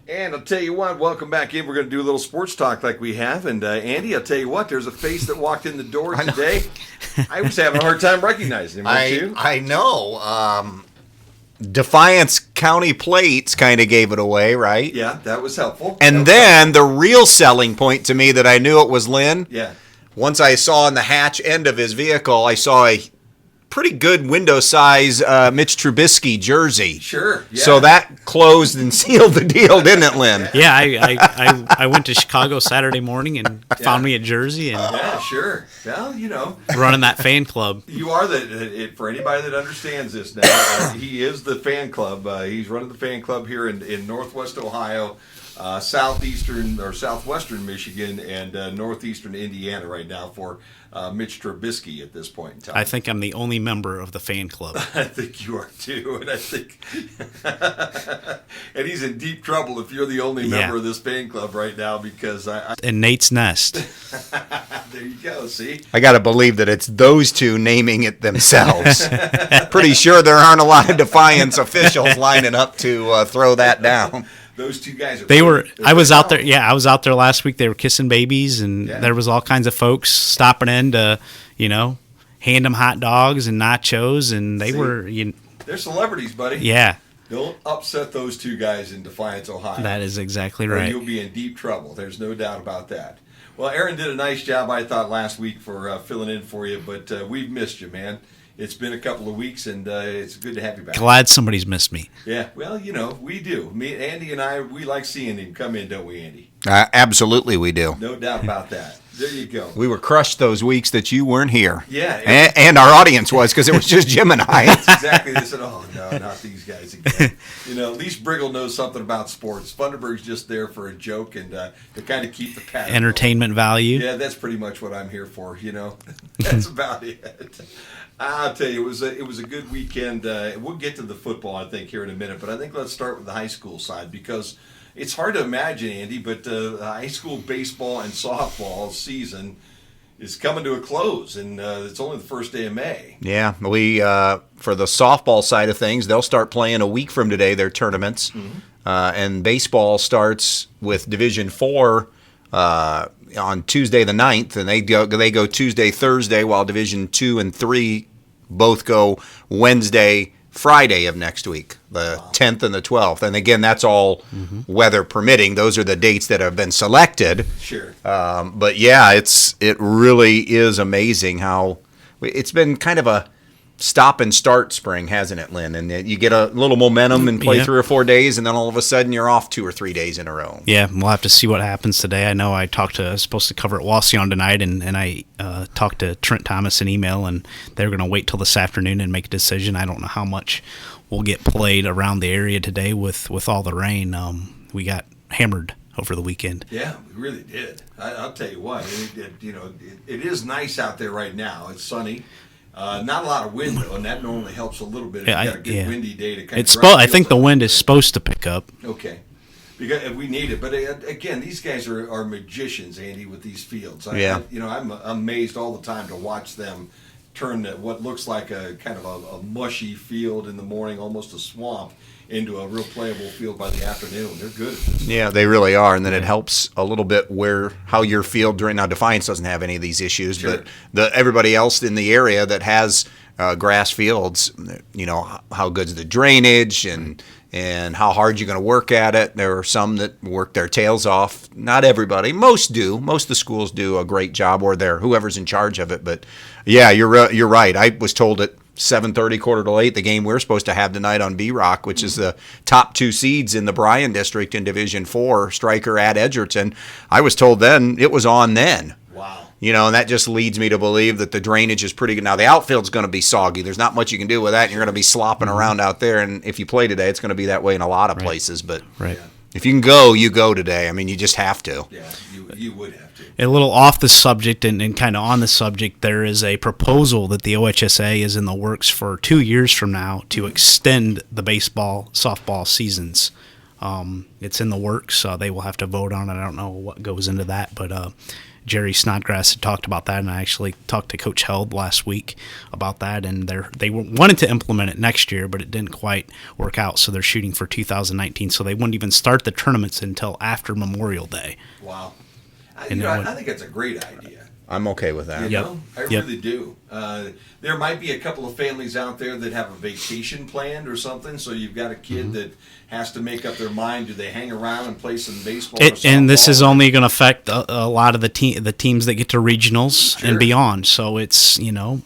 And I'll tell you what, welcome back in. We're going to do a little sports talk like we have. And Andy, I'll tell you what, there's a face that walked in the door today. I was having a hard time recognizing him, weren't you? I know. Defiance County Plates kind of gave it away, right? Yeah, that was helpful. And then the real selling point to me that I knew it was Lynn, yeah. Once I saw in the hatch end of his vehicle, I saw a pretty good window size Mitch Trubisky jersey. Sure. Yeah. So that closed and sealed the deal, didn't it, Lynn? Yeah, I went to Chicago Saturday morning and found me a jersey and yeah, sure. Well, you know, running that fan club. You are for anybody that understands this now. He is the fan club. He's running the fan club here in Northwest Ohio, southeastern or southwestern Michigan, and northeastern Indiana right now for Mitch Trubisky at this point in time. I think I'm the only member of the fan club. I think you are too, and I think, and he's in deep trouble if you're the only member of this fan club right now because in Nate's nest. There you go. See, I got to believe that it's those two naming it themselves. Pretty sure there aren't a lot of Defiance officials lining up to throw that down. Those two guys are. They were. I was out there. Yeah, I was out there last week. They were kissing babies, and there was all kinds of folks stopping in to, hand them hot dogs and nachos, and they were. They're celebrities, buddy. Yeah. Don't upset those two guys in Defiance, Ohio. That is exactly right. Or you'll be in deep trouble. There's no doubt about that. Well, Aaron did a nice job, I thought, last week for filling in for you, but we've missed you, man. It's been a couple of weeks, and it's good to have you back. Glad somebody's missed me. Yeah, well, we do. Me, Andy, and I, we like seeing him come in, don't we, Andy? Absolutely, we do. No doubt about that. There you go. We were crushed those weeks that you weren't here. Yeah. And our audience was, because it was just Jim and I. That's exactly. They said, oh, no, not these guys again. At least Briggle knows something about sports. Funderburg's just there for a joke and to kind of keep the pattern. Entertainment value. Yeah, that's pretty much what I'm here for, That's about it. I'll tell you, it was a good weekend. We'll get to the football, I think, here in a minute, but I think let's start with the high school side because it's hard to imagine, Andy, but high school baseball and softball season is coming to a close, and it's only the first day of May. Yeah, we for the softball side of things, they'll start playing a week from today, their tournaments, and baseball starts with Division IV on Tuesday the 9th, and they go Tuesday, Thursday, while Division 2 and 3 both go Wednesday, Friday of next week, the 10th and the 12th. And again, that's all weather permitting. Those are the dates that have been selected. Sure. But yeah, it really is amazing how it's been kind of a stop and start spring, hasn't it, Lynn? And you get a little momentum and play 3 or 4 days, and then all of a sudden you're off 2 or 3 days in a row. Yeah, we'll have to see what happens today. I know I was supposed to cover at Wasion tonight, and I talked to Trent Thomas in email, and they're going to wait till this afternoon and make a decision. I don't know how much will get played around the area today with all the rain. We got hammered over the weekend. Yeah, we really did. I'll tell you what, it is nice out there right now. It's sunny. Not a lot of wind, though, and that normally helps a little bit if you got a good windy day to kind of I think the wind is supposed to pick up. Okay. Because we need it. But again, these guys are magicians, Andy, with these fields. I'm amazed all the time to watch them turn what looks like a kind of a mushy field in the morning, almost a swamp, into a real playable field by the afternoon. They're good at this. Yeah, they really are, and then it helps a little bit how your field during now Defiance doesn't have any of these issues, but everybody else in the area that has grass fields, how good's the drainage and how hard you're going to work at it. There are some that work their tails off. Not everybody. Most do. Most of the schools do a great job, or whoever's in charge of it. But yeah, you're right. I was told at 7:30, 7:45, the game we're supposed to have tonight on B-Rock, which is the top 2 seeds in the Bryan District in Division 4, Stryker at Edgerton. I was told then it was on then. Wow. And that just leads me to believe that the drainage is pretty good. Now, the outfield's going to be soggy. There's not much you can do with that, and you're going to be slopping around out there. And if you play today, it's going to be that way in a lot of places. But if you can go, you go today. I mean, you just have to. Yeah, you would have to. A little off the subject and kind of on the subject, there is a proposal that the OHSA is in the works for 2 years from now to extend the baseball, softball seasons. It's in the works. They will have to vote on it. I don't know what goes into that, but Jerry Snodgrass had talked about that, and I actually talked to Coach Held last week about that, and they wanted to implement it next year, but it didn't quite work out, so they're shooting for 2019, so they wouldn't even start the tournaments until after Memorial Day. Wow. I think that's a great idea. I'm okay with that. You know, I really do. There might be a couple of families out there that have a vacation planned or something, so you've got a kid that has to make up their mind. Do they hang around and play some baseball or softball? And this is only going to affect a lot of the teams that get to regionals and beyond. So it's, a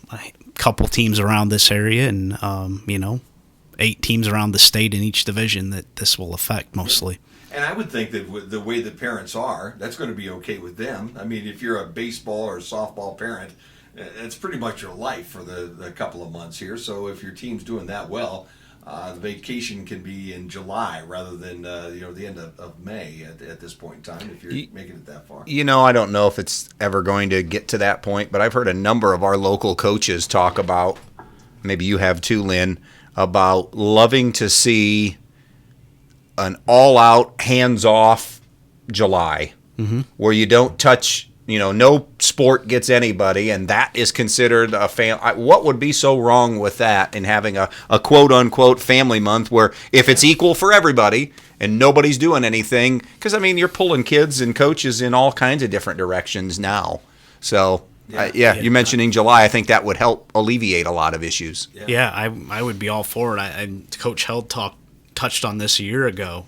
couple teams around this area and, 8 teams around the state in each division that this will affect mostly. And I would think that with the way the parents are, that's going to be okay with them. I mean, if you're a baseball or softball parent, it's pretty much your life for the couple of months here. So if your team's doing that well, the vacation can be in July rather than the end of May at this point in time if you're making it that far. I don't know if it's ever going to get to that point, but I've heard a number of our local coaches talk about, maybe you have too, Lynn, about loving to see an all-out, hands-off July where you don't touch, no sport gets anybody, and that is considered a what would be so wrong with that in having a quote-unquote family month where if it's equal for everybody and nobody's doing anything, because, you're pulling kids and coaches in all kinds of different directions now. So, you mentioning July, I think that would help alleviate a lot of issues. Yeah, I would be all for it. Coach Held touched on this a year ago,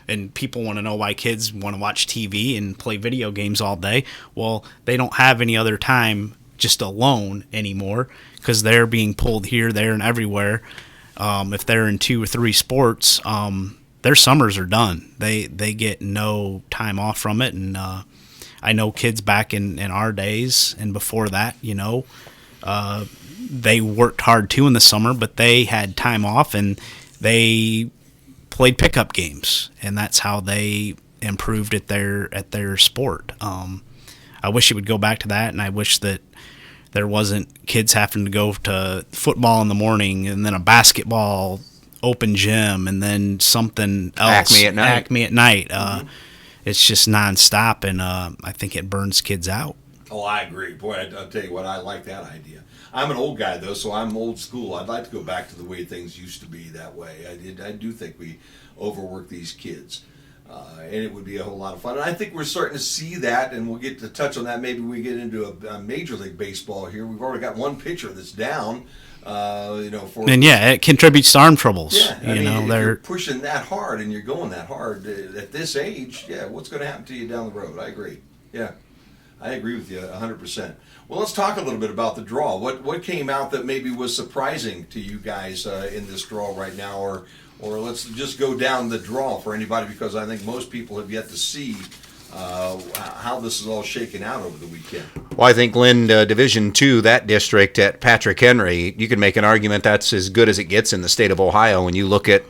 and people want to know why kids want to watch TV and play video games all day. Well, they don't have any other time just alone anymore because they're being pulled here, there, and everywhere. If they're in 2 or 3 sports, their summers are done. They get no time off from it, and I know kids back in our days and before that, they worked hard too in the summer, but they had time off and they played pickup games, and that's how they improved at their sport. I wish it would go back to that, and I wish that there wasn't kids having to go to football in the morning and then a basketball open gym and then something else. Acme at night. It's just nonstop, and I think it burns kids out. Oh, I agree. Boy, I'll tell you what, I like that idea. I'm an old guy, though, so I'm old school. I'd like to go back to the way things used to be that way. I do think we overwork these kids, and it would be a whole lot of fun. And I think we're starting to see that, and we'll get to touch on that maybe when we get into a Major League Baseball here. We've already got one pitcher that's down, it contributes to arm troubles. Yeah, if you're pushing that hard and you're going that hard at this age, what's going to happen to you down the road? I agree. Yeah, I agree with you 100%. Well, let's talk a little bit about the draw. What came out that maybe was surprising to you guys in this draw right now, or let's just go down the draw for anybody, because I think most people have yet to see how this is all shaken out over the weekend. Well, I think, Lynn, Division II, that district at Patrick Henry, you can make an argument that's as good as it gets in the state of Ohio when you look at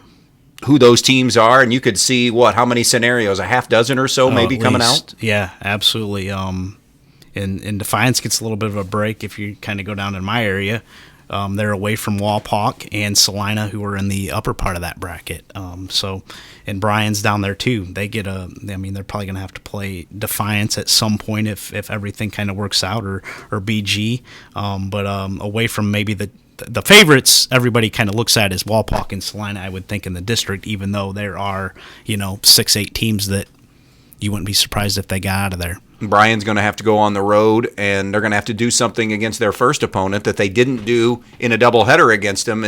who those teams are, and you could see, how many scenarios, a half dozen or so maybe coming out? Yeah, absolutely. And Defiance gets a little bit of a break if you kind of go down in my area. They're away from Walpock and Salina, who are in the upper part of that bracket. And Bryan's down there too. They get they're probably going to have to play Defiance at some point if everything kind of works out, or BG. But away from maybe the favorites, everybody kind of looks at is Walpock and Salina, I would think, in the district, even though there are 6-8 teams that you wouldn't be surprised if they got out of there. Bryan's going to have to go on the road, and they're going to have to do something against their first opponent that they didn't do in a doubleheader against them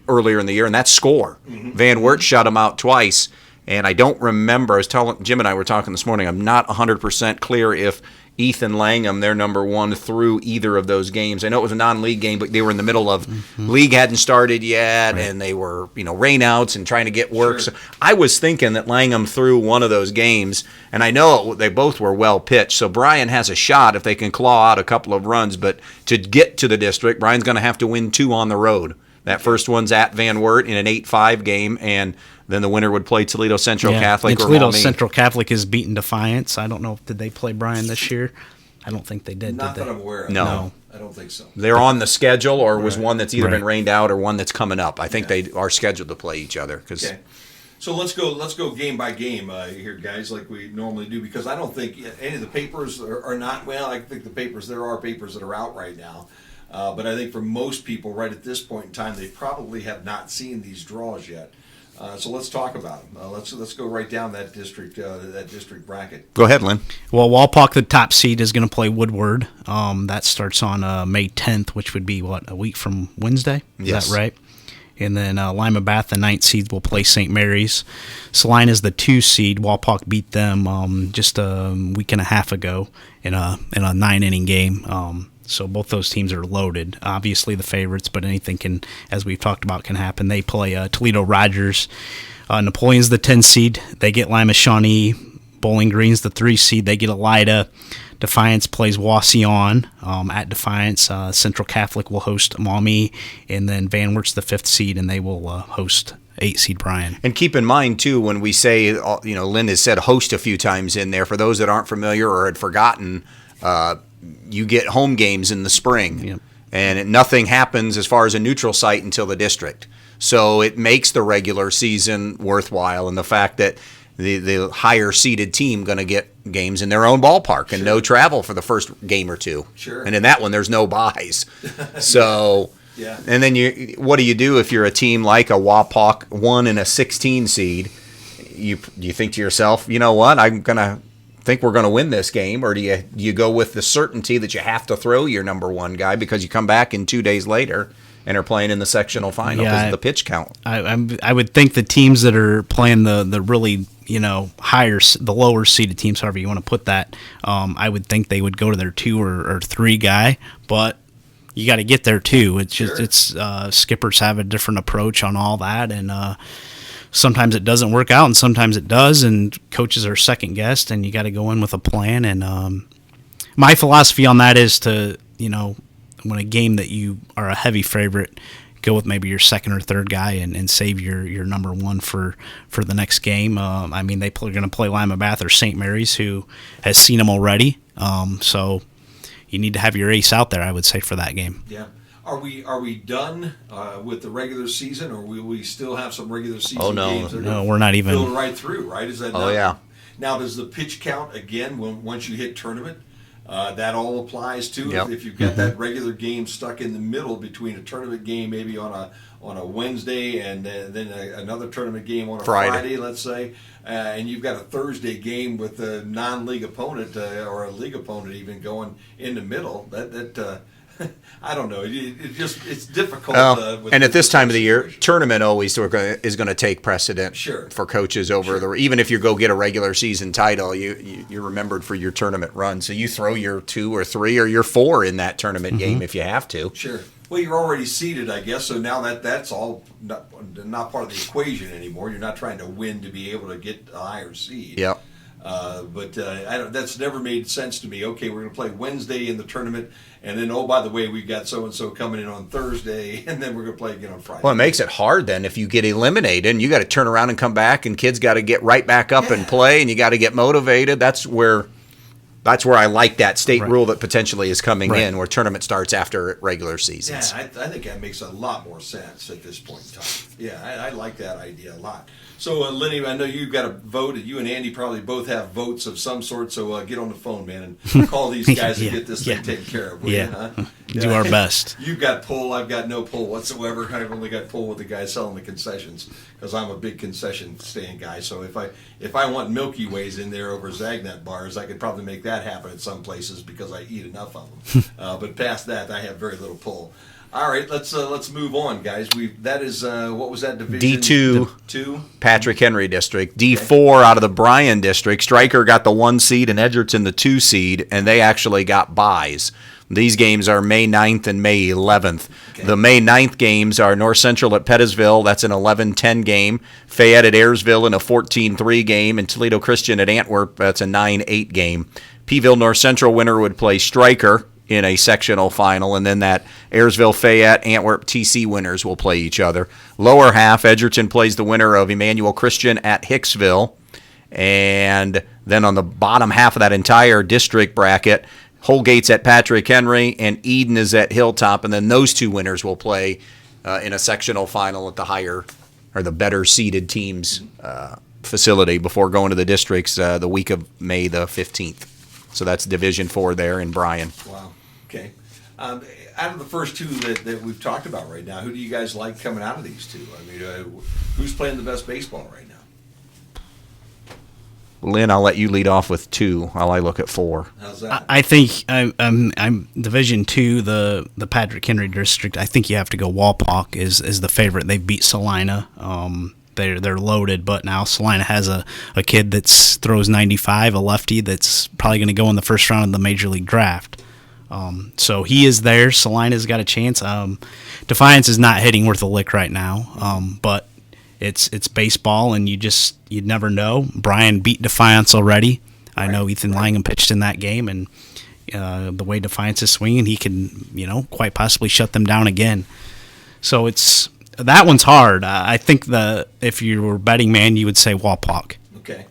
earlier in the year, and that's score. Van Wert shut them out twice, and I don't remember. I was telling Jim and I were talking this morning. I'm not 100% clear if Ethan Langham, their number one, through either of those games. I know it was a non-league game, but they were in the middle of league hadn't started yet, and they were rainouts and trying to get work. Sure. So I was thinking that Langham threw one of those games, and I know they both were well pitched. So Bryan has a shot if they can claw out a couple of runs, but to get to the district, Bryan's going to have to win 2 on the road. That first one's at Van Wert in an 8-5 game, and then the winner would play Toledo Central Catholic. And Toledo Central Catholic is beaten Defiance. I don't know, did they play Bryan this year? I don't think they did. Not did that I'm aware of. No. I don't think so. They're on the schedule, or was one that's either been rained out or one that's coming up. I think they are scheduled to play each other. Okay. So let's go game by game here, guys, like we normally do, because I don't think any of the papers are not, well, I think there are papers that are out right now. But I think for most people right at this point in time, they probably have not seen these draws yet. So let's talk about them. Let's go right down that district bracket. Go ahead, Lynn. Well, Walpock, the top seed, is going to play Woodward. That starts on May 10th, which would be, a week from Wednesday? Is Yes. that right? And then Lima Bath, the 9th seed, will play St. Mary's. Saline is the 2 seed. Walpock beat them just a week and a half ago in a 9-inning game. So both those teams are loaded. Obviously the favorites, but anything can, as we've talked about, can happen. They play Toledo Rogers. Napoleon's the 10 seed. They get Lima Shawnee. Bowling Green's the 3 seed. They get Elida. Defiance plays Wauseon at Defiance. Central Catholic will host Maumee. And then Van Wert's the 5th seed, and they will host 8 seed Bryan. And keep in mind, too, when we say, Lynn has said host a few times in there, for those that aren't familiar or had forgotten, you get home games in the spring. Yep. And nothing happens as far as a neutral site until the district. So it makes the regular season worthwhile, and the fact that the higher seeded team going to get games in their own ballpark and no travel for the first game or two. Sure. And in that one, there's no buys. So, Yeah. And then what do you do if you're a team like a Wapak 1 and a 16 seed? You think to yourself, you know what, I'm going to think we're going to win this game, or do you go with the certainty that you have to throw your number 1 guy because you come back in 2 days later and are playing in the sectional final because of the pitch count? I would think the teams that are playing the really the lower seeded teams, however you want to put that, I would think they would go to their 2 or 3 guy, but you got to get there too. It's just skippers have a different approach on all that, and sometimes it doesn't work out and sometimes it does, and coaches are second guessed, and you got to go in with a plan. And my philosophy on that is to, when a game that you are a heavy favorite, go with maybe your second or third guy and save your number 1 for the next game. They're going to play Lima Bath or St. Mary's, who has seen them already. So you need to have your ace out there, I would say, for that game. Yeah. Are we done with the regular season, or will we still have some regular season games? No, we're not even. Fill right through, right? Is that? Yeah. Now, does the pitch count again once you hit tournament? That all applies too. Yep. If you've got that regular game stuck in the middle between a tournament game, maybe on a Wednesday, and then another tournament game on a Friday, let's say, and you've got a Thursday game with a non-league opponent or a league opponent even going in the middle. That I don't know. It's difficult. And at this time of the year, tournament always is going to take precedent for coaches over even if you go get a regular season title, you're remembered for your tournament run. So you throw your 2 or 3 or your 4 in that tournament game if you have to. Sure. Well, you're already seeded, I guess. So now that's all not part of the equation anymore. You're not trying to win to be able to get a higher seed. Yep. But that's never made sense to me. Okay, we're going to play Wednesday in the tournament, and then, oh, by the way, we've got so-and-so coming in on Thursday, and then we're going to play again on Friday. Well, it makes it hard then if you get eliminated, and you got to turn around and come back, and kids got to get right back up and play, and you got to get motivated. That's where I like that state rule that potentially is coming in, where tournament starts after regular seasons. Yeah, I think that makes a lot more sense at this point in time. Yeah, I like that idea a lot. So, Lenny, I know you've got a vote. You and Andy probably both have votes of some sort, so get on the phone, man, and call these guys and get this thing taken care of. Do our best. You've got pull. I've got no pull whatsoever. I've only got pull with the guys selling the concessions because I'm a big concession stand guy. So if I want Milky Ways in there over Zagnut bars, I could probably make that happen at some places because I eat enough of them. But past that, I have very little pull. All right, let's move on, guys. That is what was that division? D2, Patrick Henry District. D4 out of the Bryan District. Stryker got the 1 seed and Edgerton the 2 seed, and they actually got buys. These games are May 9th and May 11th. Okay. The May 9th games are North Central at Pettisville. That's an 11-10 game. Fayette at Ayersville in a 14-3 game. And Toledo Christian at Antwerp, that's a 9-8 game. Peeville North Central winner would play Stryker in a sectional final, and then that Ayersville, Fayette, Antwerp, TC winners will play each other. Lower half, Edgerton plays the winner of Emmanuel Christian at Hicksville, and then on the bottom half of that entire district bracket, Holgate's at Patrick Henry, and Eden is at Hilltop, and then those 2 winners will play in a sectional final at the higher or the better seeded teams facility before going to the districts the week of May the 15th. So that's Division 4 there in Bryan. Wow. Okay. Out of the first two that we've talked about right now, who do you guys like coming out of these two? I mean, who's playing the best baseball right now? Lynn, I'll let you lead off with 2 while I look at 4. How's that? I think I'm Division 2, the Patrick Henry district. I think you have to go Walpock is the favorite. They beat Salina. They're loaded, but now Salina has a kid that throws 95, a lefty that's probably going to go in the first round of the Major League Draft. So he is there. Salina's got a chance. Defiance is not hitting worth a lick right now, but it's baseball, and you'd never know. Bryan beat Defiance already. I know Ethan Langham pitched in that game, and the way Defiance is swinging, he can quite possibly shut them down again. So that one's hard. I think if you were a betting man, you would say Walpock. Okay.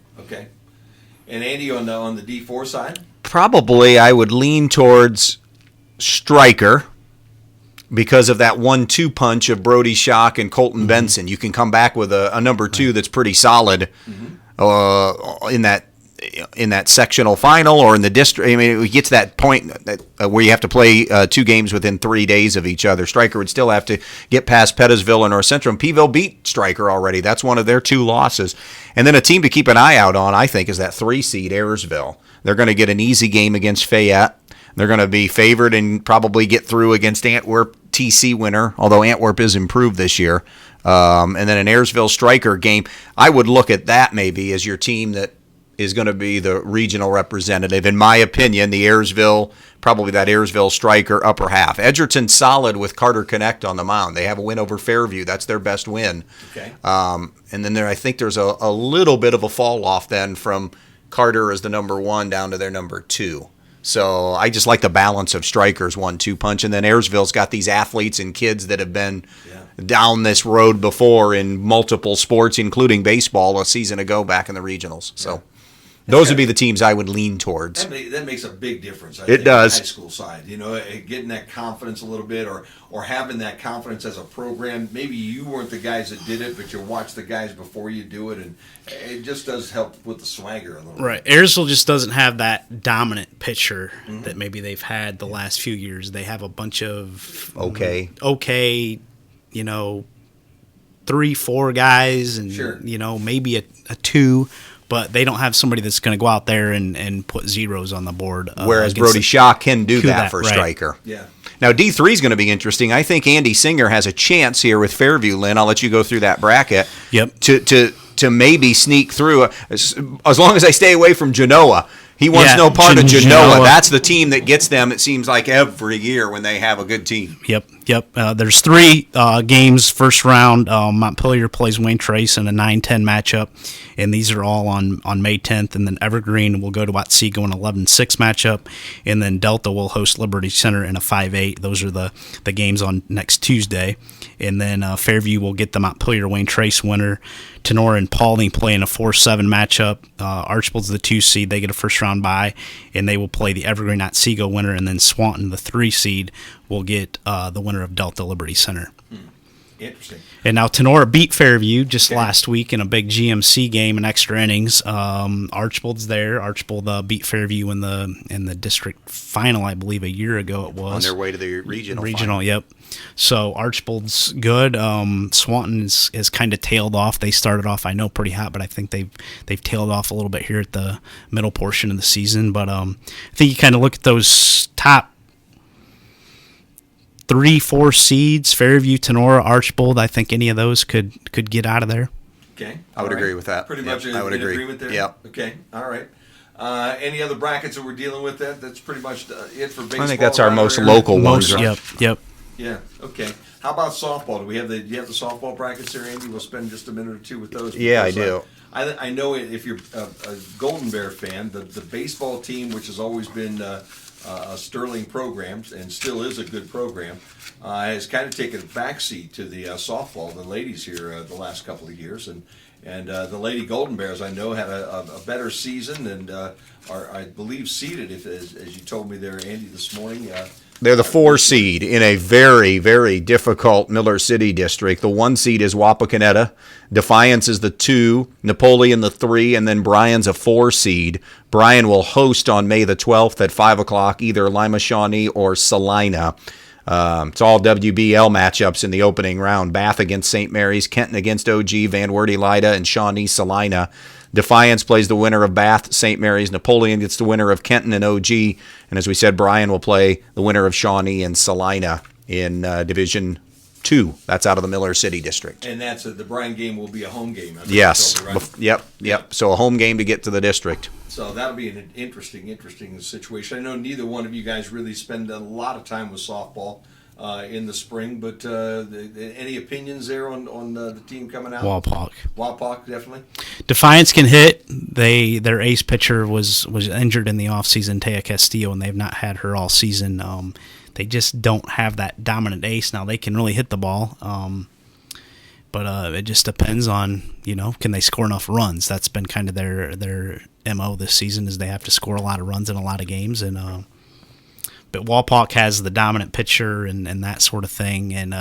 And Andy on the D4 side? Probably I would lean towards Stryker because of that 1-2 punch of Brody Schock and Colton Benson. You can come back with a number 2 that's pretty solid in that sectional final or in the district. I mean, it gets to that point where you have to play 2 games within 3 days of each other. Stryker would still have to get past Pettisville and North Central. And Peeville beat Stryker already. That's one of their 2 losses. And then a team to keep an eye out on, I think, is that 3 seed Ayersville. They're going to get an easy game against Fayette. They're going to be favored and probably get through against Antwerp TC winner, although Antwerp is improved this year. And then an Ayersville Stryker game. I would look at that maybe as your team that is going to be the regional representative. In my opinion, probably that Ayersville Stryker upper half. Edgerton solid with Carter Connect on the mound. They have a win over Fairview. That's their best win. Okay. And then I think there's a little bit of a fall off then from Carter as the number 1 down to their number 2. So I just like the balance of Stryker's 1-2 punch. And then Ayersville's got these athletes and kids that have been down this road before in multiple sports, including baseball, a season ago back in the regionals. So those would be the teams I would lean towards. That makes a big difference. I It think, does. On the high school side, getting that confidence a little bit, or having that confidence as a program. Maybe you weren't the guys that did it, but you watch the guys before you do it, and it just does help with the swagger a little bit. Right. Ayersville just doesn't have that dominant pitcher that maybe they've had the last few years. They have a bunch of okay, 3-4 guys, and maybe a 2. But they don't have somebody that's going to go out there and put zeros on the board. Whereas Brody Schock can do that for Stryker. Yeah. Now, D3 is going to be interesting. I think Andy Singer has a chance here with Fairview, Lynn. I'll let you go through that bracket. Yep. To maybe sneak through, as long as I stay away from Genoa. He wants no part of Genoa. That's the team that gets them, it seems like, every year when they have a good team. Yep. There's 3 games, first round. Montpelier plays Wayne Trace in a 9-10 matchup, and these are all on May 10th. And then Evergreen will go to Otsego in an 11-6 matchup, and then Delta will host Liberty Center in a 5-8. Those are the games on next Tuesday. And then Fairview will get the Montpelier Wayne Trace winner. Tenor and Paulding play in a 4-7 matchup. Archibald's the 2 seed. They get a first round bye, and they will play the Evergreen Otsego winner. And then Swanton, the 3 seed, will get the winner of Delta Liberty Center. Interesting. And now Tenora beat Fairview just last week in a big GMC game in extra innings. Archibald's there. Archibald beat Fairview in the district final, I believe, a year ago it was. On their way to the regional final. Yep. So Archibald's good. Swanton has kind of tailed off. They started off, I know, pretty hot, but I think they've tailed off a little bit here at the middle portion of the season. But I think you kind of look at those top 3-4 seeds, Fairview, Tenora, Archibald. I think any of those could get out of there. Okay. I would agree with that. Pretty much in agreement there? Yep. Okay. All right. Any other brackets that we're dealing with? That's pretty much it for baseball. I think that's our most local ones. Yep. Yeah. Okay. How about softball? Do you have the softball brackets there, Andy? We'll spend just a minute or two with those. Yeah, I do. I know if you're a Golden Bear fan, the baseball team, which has always been a sterling program and still is a good program, has kind of taken a backseat to the softball, the ladies here the last couple of years, and the Lady Golden Bears, I know, had a better season and are, I believe, seeded, as you told me there, Andy, this morning. They're the 4 seed in a very, very difficult Miller City district. The 1 seed is Wapakoneta. Defiance is the 2, Napoleon the 3, and then Bryan's a 4 seed. Bryan will host on May the 12th at 5 o'clock either Lima Shawnee or Salina. It's all WBL matchups in the opening round. Bath against St. Mary's, Kenton against OG, Van Wert Elida, and Shawnee Salina. Defiance plays the winner of Bath, St. Mary's. Napoleon gets the winner of Kenton and OG. And as we said, Bryan will play the winner of Shawnee and Salina in Division 2. That's out of the Miller City district. And that's the Bryan game will be a home game. Yes. Totally right. Yep. So a home game to get to the district. So that'll be an interesting situation. I know neither one of you guys really spend a lot of time with softball in the spring, but any opinions there on the team coming out? Wapak, definitely. Defiance can hit. Their ace pitcher was injured in the offseason, Taya Castillo, and they've not had her all season. They just don't have that dominant ace. Now they can really hit the ball, but it just depends on, can they score enough runs? That's been kind of their MO this season, is they have to score a lot of runs in a lot of games. And but Wapak has the dominant pitcher and that sort of thing, and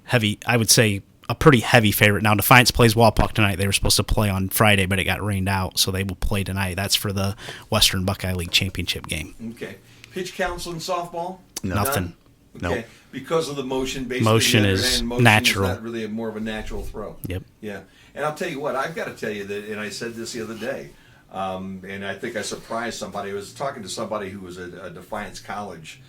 heavy. I would say a pretty heavy favorite. Now Defiance plays Wapak tonight. They were supposed to play on Friday, but it got rained out, so they will play tonight. That's for the Western Buckeye League championship game. Okay. Pitch counsel in softball? Nothing. Okay. Nope. Because of the motion, basically. Motion is natural. Is not really more of a natural throw. Yep. Yeah. And I'll tell you what, I've got to tell you that, and I said this the other day, and I think I surprised somebody. I was talking to somebody who was a Defiance College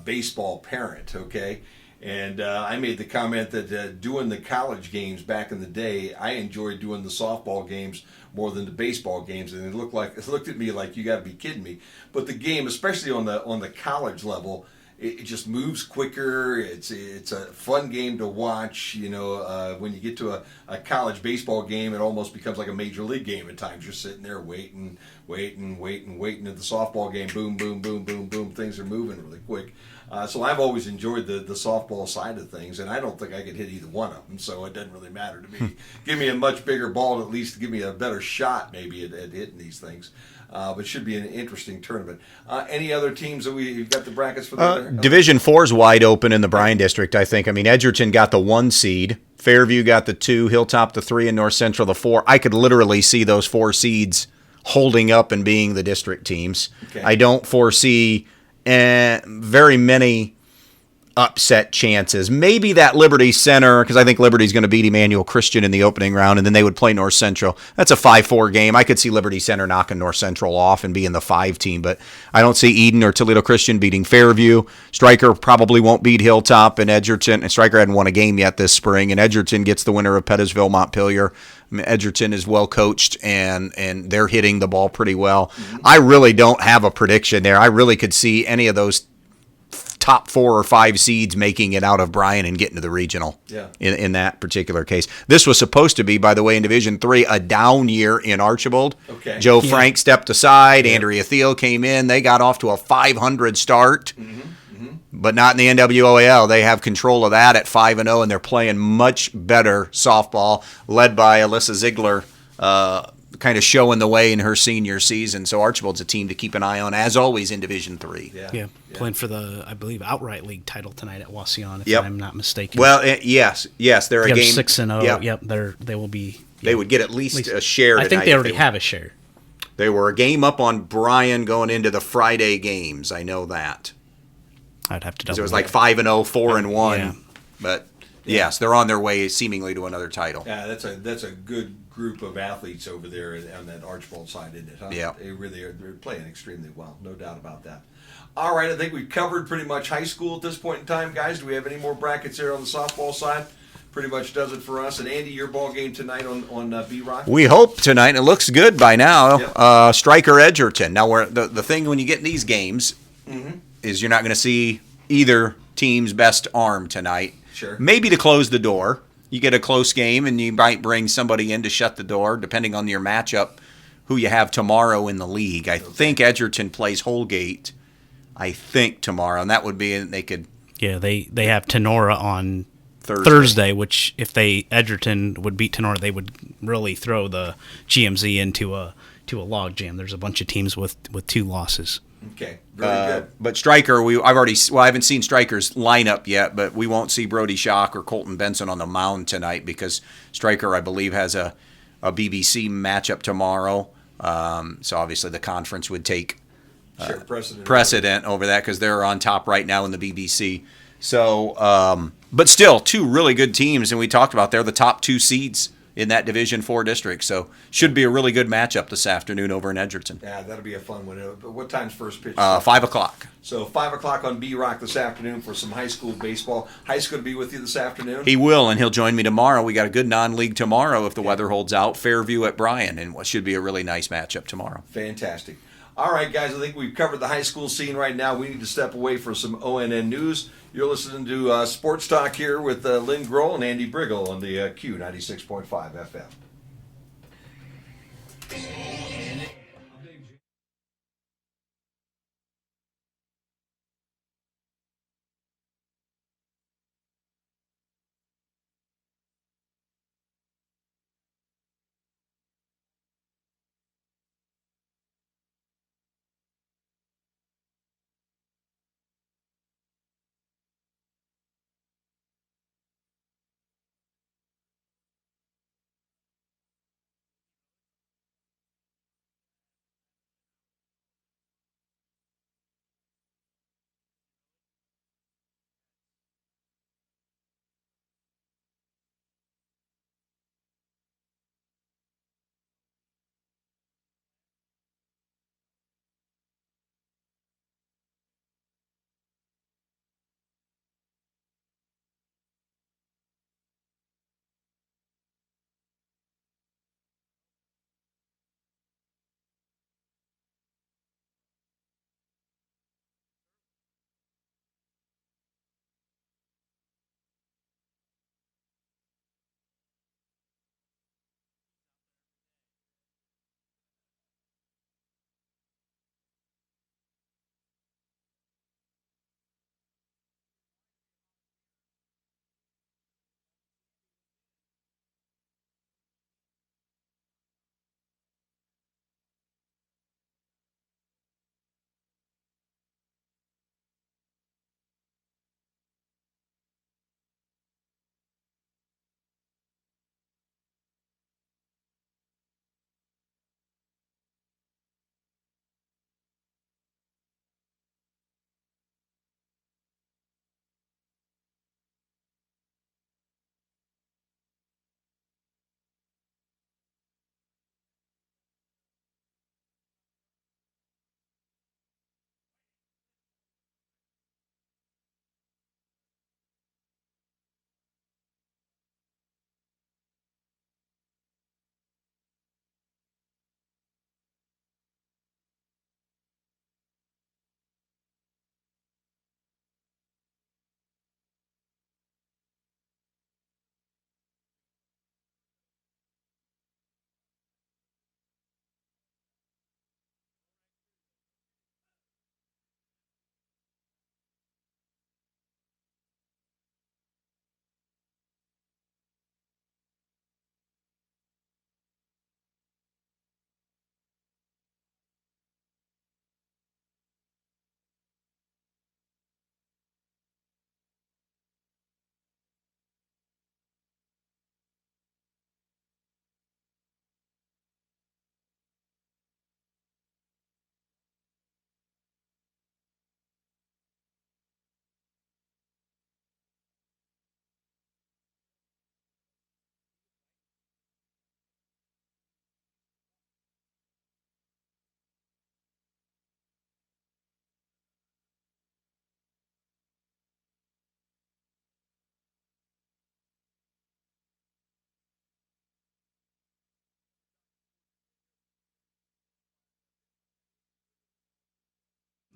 baseball parent, okay? And I made the comment that doing the college games back in the day, I enjoyed doing the softball games more than the baseball games, and it looked at me like, you got to be kidding me. But the game, especially on the college level, it just moves quicker. It's a fun game to watch. When you get to a college baseball game, it almost becomes like a major league game at times. You're sitting there waiting. At the softball game, boom, boom, boom, boom, boom. Things are moving really quick. So I've always enjoyed the softball side of things, and I don't think I could hit either one of them, so it doesn't really matter to me. Give me a much bigger ball to at least give me a better shot maybe at hitting these things. But it should be an interesting tournament. Any other teams that you've got the brackets for them? Division 4 is wide open in the Bryan district, I think. I mean, Edgerton got the 1 seed. Fairview got the 2. Hilltop the 3. And North Central the 4. I could literally see those 4 seeds holding up and being the district teams. Okay. I don't foresee very many upset chances. Maybe that Liberty Center, because I think Liberty's going to beat Emmanuel Christian in the opening round, and then they would play North Central. That's a 5-4 game. I could see Liberty Center knocking North Central off and being the 5 team, but I don't see Eden or Toledo Christian beating Fairview. Stryker probably won't beat Hilltop, and Edgerton, and Stryker hadn't won a game yet this spring, and Edgerton gets the winner of Pettisville Montpelier. I mean, Edgerton is well coached, and they're hitting the ball pretty well. Mm-hmm. I really don't have a prediction there. I really could see any of those top 4 or 5 seeds making it out of Bryan and getting to the regional. Yeah. In that particular case. This was supposed to be, by the way, in Division 3, a down year in Archibald. Okay. Joe Frank stepped aside. Yeah. Andrea Thiel came in. They got off to a 500 start. Mm-hmm. Mm-hmm. But not in the NWOAL. They have control of that at 5-0, and they're playing much better softball, led by Alyssa Ziegler, kind of showing the way in her senior season. So Archibald's a team to keep an eye on, as always, in Division 3. Yeah. Playing for the, I believe, outright league title tonight at Wauseon, if I'm not mistaken. Well, yes, they're a game 6-0. Yep, they will be. They would get at least a share. I think they already have a share. They were a game up on Bryan going into the Friday games. I know that. I'd have to double. It was like 5-0, 4-1. Yeah. But yes, they're on their way seemingly to another title. Yeah, that's a good group of athletes over there on that Archibald side, isn't it? Huh? Yeah. They really are. They're playing extremely well, no doubt about that. All right, I think we've covered pretty much high school at this point in time, guys. Do we have any more brackets there on the softball side? Pretty much does it for us. And Andy, your ball game tonight on B-Rock? We hope tonight. It looks good by now. Yep. Stryker Edgerton. Now, the thing when you get in these games is you're not going to see either team's best arm tonight. Sure. Maybe to close the door. You get a close game, and you might bring somebody in to shut the door, depending on your matchup, who you have tomorrow in the league. I think Edgerton plays Holgate, tomorrow, and that would be, they could... Yeah, they have Tenora on Thursday, which if Edgerton would beat Tenora, they would really throw the GMZ into a log jam. There's a bunch of teams with 2 losses. Okay, very good. But Stryker, I haven't seen Stryker's lineup yet, but we won't see Brody Schock or Colton Benson on the mound tonight because Stryker, I believe, has a BBC matchup tomorrow. So obviously the conference would take precedent over that because they're on top right now in the BBC. So, but still, two really good teams, and we talked about they're the top two seeds in that Division 4 district. So should be a really good matchup this afternoon over in Edgerton. Yeah, that'll be a fun one. But what time's first pitch? 5 o'clock. So 5 o'clock on B-Rock this afternoon for some high school baseball. High school to be with you this afternoon? He will, and he'll join me tomorrow. We got a good non-league tomorrow if the weather holds out. Fairview at Bryan, and what should be a really nice matchup tomorrow. Fantastic. All right, guys, I think we've covered the high school scene right now. We need to step away for some ONN news. You're listening to Sports Talk here with Lynn Grohl and Andy Briggle on the Q 96.5 FM.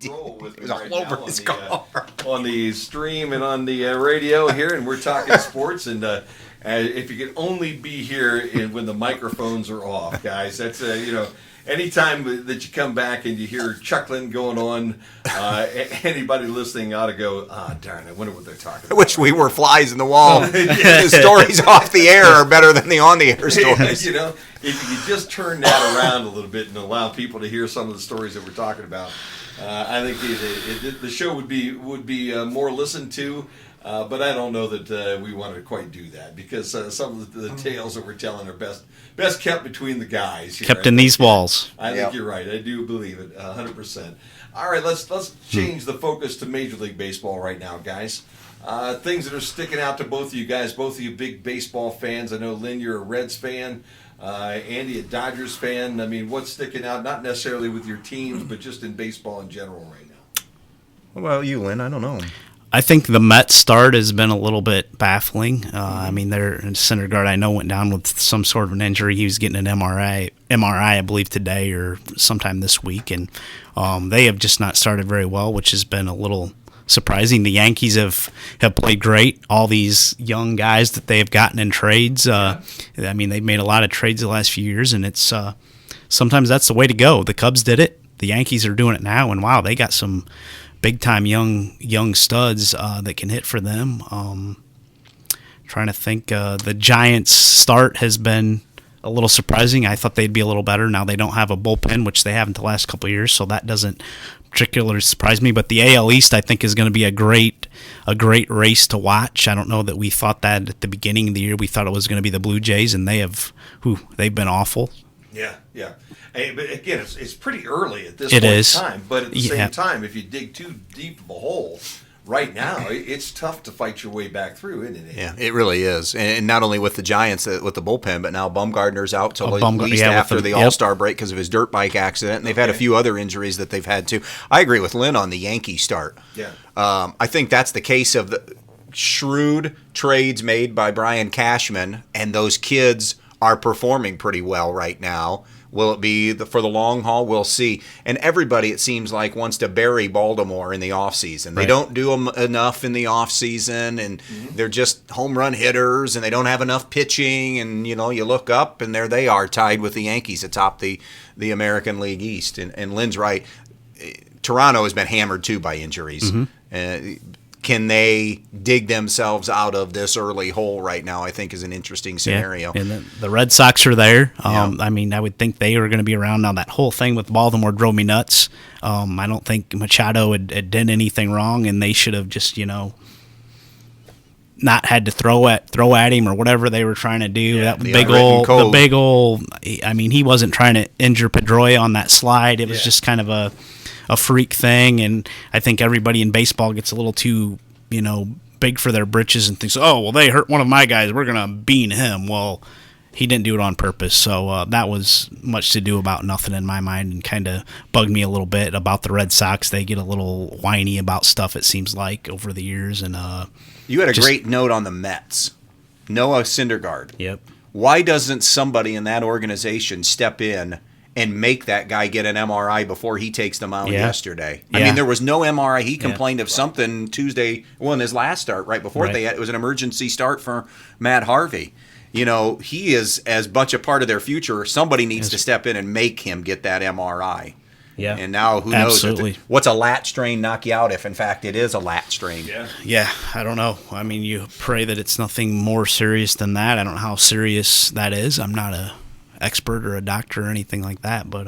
Roll with It me was all right over now his car. On the stream and on the radio here, and we're talking sports. And if you could only be here when the microphones are off, guys, that's anytime that you come back and you hear chuckling going on, anybody listening ought to go, darn, I wonder what they're talking I about. wish we were flies in the wall. The stories off the air are better than the on the air stories. If you could just turn that around a little bit and allow people to hear some of the stories that we're talking about. I think the show would be more listened to. But I don't know that we want to quite do that because some of the tales that we're telling are best kept between the guys. Here. Kept in these walls. I think you're right. I do believe it 100%. All right, let's change the focus to Major League Baseball right now, guys. Things that are sticking out to both of you guys, both of you big baseball fans. I know, Lynn, you're a Reds fan. Andy, a Dodgers fan. I mean, what's sticking out, not necessarily with your teams, but just in baseball in general right now? What about you, Lynn? I don't know. I think the Mets start has been a little bit baffling. I mean, their Syndergaard, I know, went down with some sort of an injury. He was getting an MRI, I believe, today or sometime this week, and they have just not started very well, which has been a little surprising. The Yankees have played great. All these young guys that they have gotten in trades. I mean, they've made a lot of trades the last few years, and it's sometimes that's the way to go. The Cubs did it. The Yankees are doing it now, and wow, they got some big-time young studs that can hit for them. Trying to think, the Giants' start has been a little surprising. I thought they'd be a little better. Now they don't have a bullpen, which they haven't the last couple of years, so that doesn't particularly surprise me. But the AL East, I think, is going to be a great race to watch. I don't know that we thought that at the beginning of the year. We thought it was going to be the Blue Jays, and they've been awful. Yeah. Hey, but again, it's pretty early at this point in time. But at the same time, if you dig too deep of a hole right now, it's tough to fight your way back through, isn't it? Yeah, it really is. And not only with the Giants, with the bullpen, but now Bumgarner's out till at least after the All-Star break because of his dirt bike accident. And they've had a few other injuries that they've had too. I agree with Lynn on the Yankee start. Yeah. I think that's the case of the shrewd trades made by Brian Cashman, and those kids are performing pretty well right now. Will it be for the long haul? We'll see. And everybody, it seems like, wants to bury Baltimore in the offseason. They don't do them enough in the offseason, and they're just home run hitters, and they don't have enough pitching. And, you look up, and there they are, tied with the Yankees atop the American League East. And Lynn's right. Toronto has been hammered, too, by injuries. Can they dig themselves out of this early hole right now, I think is an interesting scenario. Yeah. And the Red Sox are there. I mean, I would think they are going to be around now. That whole thing with Baltimore drove me nuts. I don't think Machado had done anything wrong, and they should have just, not had to throw at him or whatever they were trying to do. Yeah, the big old. I mean, he wasn't trying to injure Pedroia on that slide. It was just kind of a freak thing, and I think everybody in baseball gets a little too, big for their britches and thinks, oh, well, they hurt one of my guys, we're going to bean him. Well, he didn't do it on purpose, so that was much to do about nothing in my mind, and kind of bugged me a little bit about the Red Sox. They get a little whiny about stuff, it seems like, over the years. And you had a great note on the Mets. Noah Syndergaard. Yep. Why doesn't somebody in that organization step in and make that guy get an MRI before he takes the mound yesterday? I mean, there was no MRI. He complained of something Tuesday, in his last start, right before it was an emergency start for Matt Harvey. He is as much a part of their future. Somebody needs to step in and make him get that MRI. Yeah. And now who knows? What's a lat strain knock you out if, in fact, it is a lat strain? Yeah, I don't know. I mean, you pray that it's nothing more serious than that. I don't know how serious that is. I'm not a expert or a doctor or anything like that, but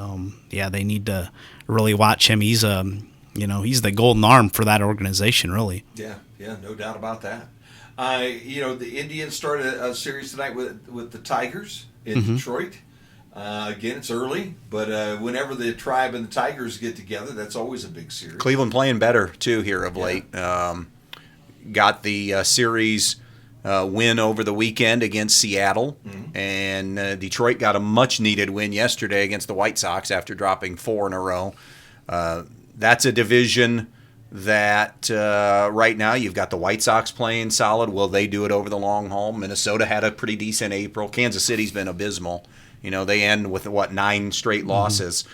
they need to really watch him. He's he's the golden arm for that organization, really. Yeah, no doubt about that. The Indians started a series tonight with the Tigers in Detroit. Again, it's early, but whenever the Tribe and the Tigers get together, that's always a big series. Cleveland playing better too here of late. Got the series win over the weekend against Seattle, and Detroit got a much-needed win yesterday against the White Sox after dropping 4 in a row. That's a division that right now you've got the White Sox playing solid. Will they do it over the long haul? Minnesota had a pretty decent April. Kansas City's been abysmal. They end with, 9 straight losses.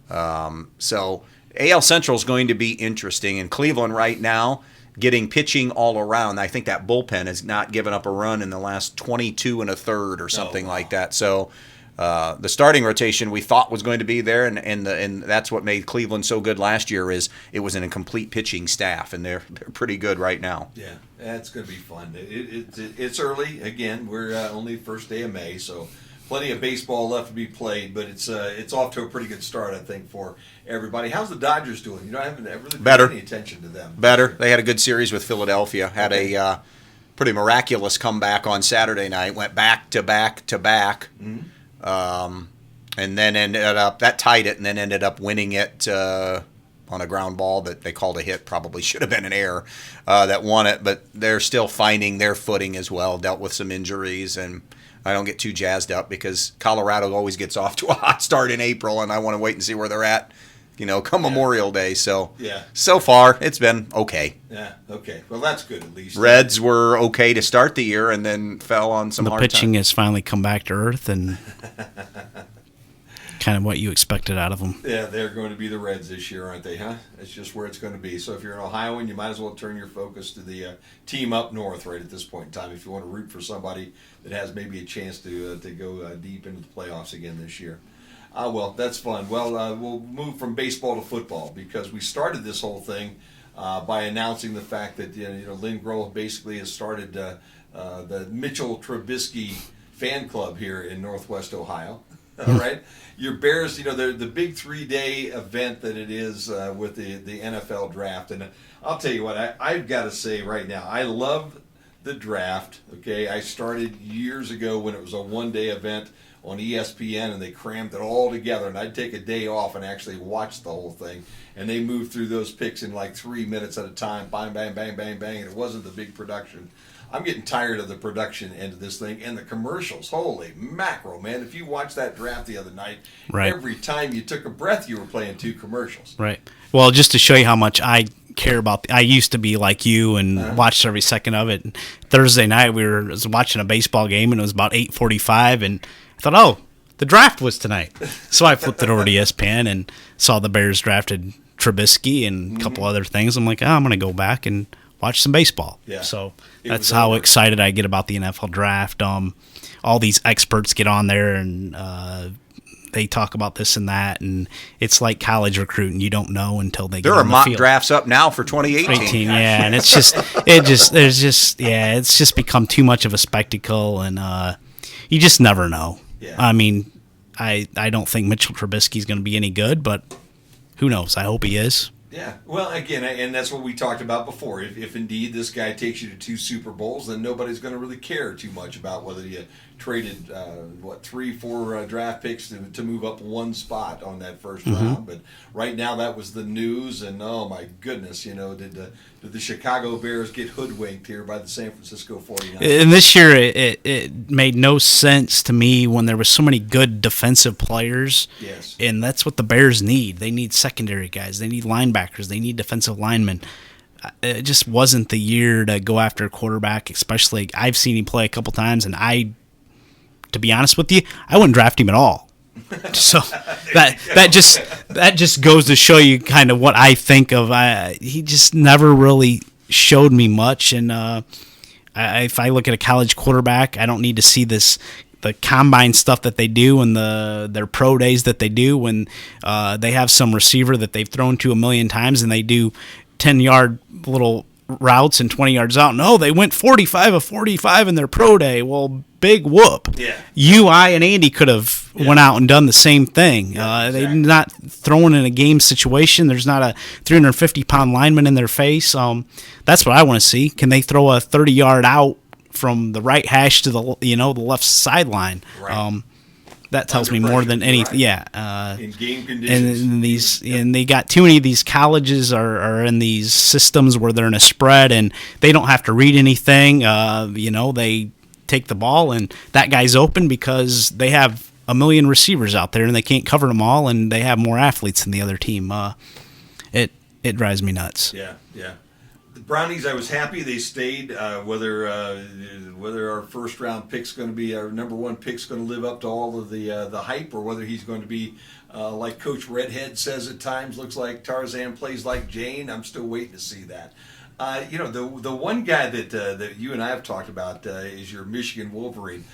So AL Central is going to be interesting, and Cleveland right now getting pitching all around. I think that bullpen has not given up a run in the last 22 and a third or something like that. So the starting rotation we thought was going to be there, and that's what made Cleveland so good last year is it was an incomplete pitching staff, and they're pretty good right now. Yeah, that's going to be fun. It's early. Again, we're only first day of May, so plenty of baseball left to be played, but it's off to a pretty good start, I think, for everybody. How's the Dodgers doing? I haven't really paid Better. any attention to them. Better. They had a good series with Philadelphia. Had a pretty miraculous comeback on Saturday night. Went back to back to back, and then ended up that tied it, and then ended up winning it on a ground ball that they called a hit. Probably should have been an error that won it, but they're still finding their footing as well. Dealt with some injuries, and I don't get too jazzed up because Colorado always gets off to a hot start in April, and I want to wait and see where they're at, come Memorial Day. So, so far, it's been okay. Yeah, okay. Well, that's good at least. Reds were okay to start the year and then fell on some hard pitching time. has finally come back to earth and kind of what you expected out of them. Yeah, they're going to be the Reds this year, aren't they, huh? That's just where it's going to be. So if you're an Ohioan, you might as well turn your focus to the team up north right at this point in time if you want to root for somebody that has maybe a chance to go deep into the playoffs again this year. Well, that's fun. Well, we'll move from baseball to football because we started this whole thing by announcing the fact that Lynn Grohl basically has started the Mitchell Trubisky fan club here in Northwest Ohio. All right, your Bears. They're the big 3-day event that it is with the NFL draft, and I'll tell you what I've got to say right now. I love the draft. Okay, I started years ago when it was a 1-day event on ESPN, and they crammed it all together, and I'd take a day off and actually watch the whole thing, and they moved through those picks in like 3 minutes at a time, bang, bang, bang, bang, bang, and it wasn't the big production. I'm getting tired of the production end of this thing and the commercials. Holy mackerel, man. If you watched that draft the other night, every time you took a breath, you were playing 2 commercials. Right. Well, just to show you how much I care about, I used to be like you and watched every second of it. And Thursday night, was watching a baseball game, and it was about 8:45, and I thought, oh, the draft was tonight. So I flipped it over to ESPN and saw the Bears drafted Trubisky and a couple other things. I'm like, I'm going to go back and watch some baseball. Yeah. So that's how excited I get about the NFL draft. All these experts get on there and they talk about this and that, and it's like college recruiting. You don't know until they get on the field. There are mock drafts up now for 2018. Yeah, and it's just become too much of a spectacle, and you just never know. Yeah. I mean, I don't think Mitchell Trubisky is going to be any good, but who knows? I hope he is. Yeah, well, again, and that's what we talked about before. If indeed this guy takes you to 2 Super Bowls, then nobody's going to really care too much about whether you traded 3-4 draft picks to move up 1 spot on that first round. But right now, that was the news, and oh my goodness, did the Chicago Bears get hoodwinked here by the San Francisco 49ers? And this year, it made no sense to me when there were so many good defensive players. Yes, and that's what the Bears need. They need secondary guys. They need linebackers. They need defensive linemen. It just wasn't the year to go after a quarterback, especially I've seen him play a couple times, and to be honest with you, I wouldn't draft him at all. So that just goes to show you kind of what I think of. He just never really showed me much, and if I look at a college quarterback, I don't need to see the combine stuff that they do and their pro days that they do when they have some receiver that they've thrown to a million times and they do 10-yard little routes and 20 yards out. No, they went 45 of 45 in their pro day. Well, big whoop. Yeah. You, I, and Andy could have went out and done the same thing. Yeah, exactly. They're not throwing in a game situation. There's not a 350-pound lineman in their face. That's what I want to see. Can they throw a 30-yard out from the right hash to the left sideline? Right. That tells me more than anything. Right. Yeah. In game conditions. And they got too many of these colleges are in these systems where they're in a spread and they don't have to read anything. They take the ball and that guy's open because they have a million receivers out there and they can't cover them all and they have more athletes than the other team. It drives me nuts. Yeah. The Brownies, I was happy they stayed. Whether our first round pick's going to be our number 1 pick's going to live up to all of the hype, or whether he's going to be like Coach Redhead says at times, looks like Tarzan, plays like Jane. I'm still waiting to see that. The one guy that you and I have talked about is your Michigan Wolverine,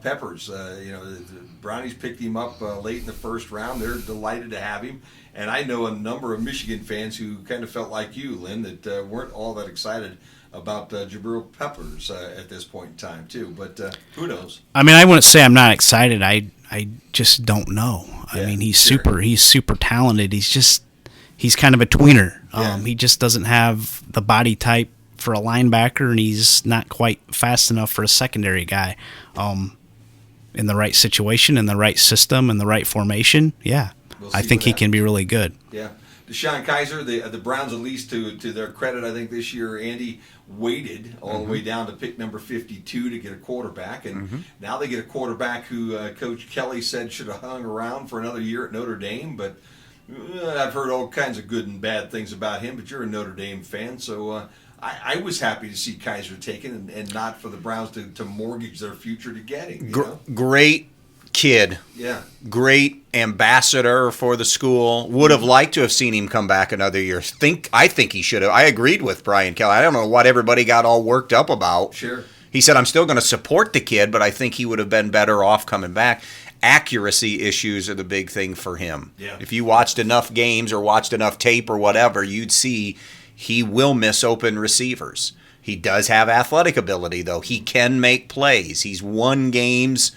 Peppers. The Brownies picked him up late in the first round. They're delighted to have him. And I know a number of Michigan fans who kind of felt like you, Lynn, that weren't all that excited about Jabril Peppers at this point in time too. But who knows? I mean, I wouldn't say I'm not excited. I just don't know. I Yeah, mean, he's sure. super talented. He's kind of a tweener. Yeah. He just doesn't have the body type for a linebacker, and he's not quite fast enough for a secondary guy. In the right situation, in the right system, in the right formation, yeah, We'll I see think what he can be really good. Yeah. Deshaun Kaiser, the Browns, at least to their credit, I think this year, Andy waited all the way down to pick number 52 to get a quarterback. And now they get a quarterback who Coach Kelly said should have hung around for another year at Notre Dame. But I've heard all kinds of good and bad things about him, but you're a Notre Dame fan. So I was happy to see Kaiser taken and not for the Browns to mortgage their future to get him. You know? Great kid. Yeah. Great ambassador for the school. Would have liked to have seen him come back another year. I think he should have. I agreed with Brian Kelly. I don't know what everybody got all worked up about. Sure. He said, I'm still going to support the kid, but I think he would have been better off coming back. Accuracy issues are the big thing for him. Yeah. If you watched enough games or watched enough tape or whatever, you'd see he will miss open receivers. He does have athletic ability, though. He can make plays. He's won games.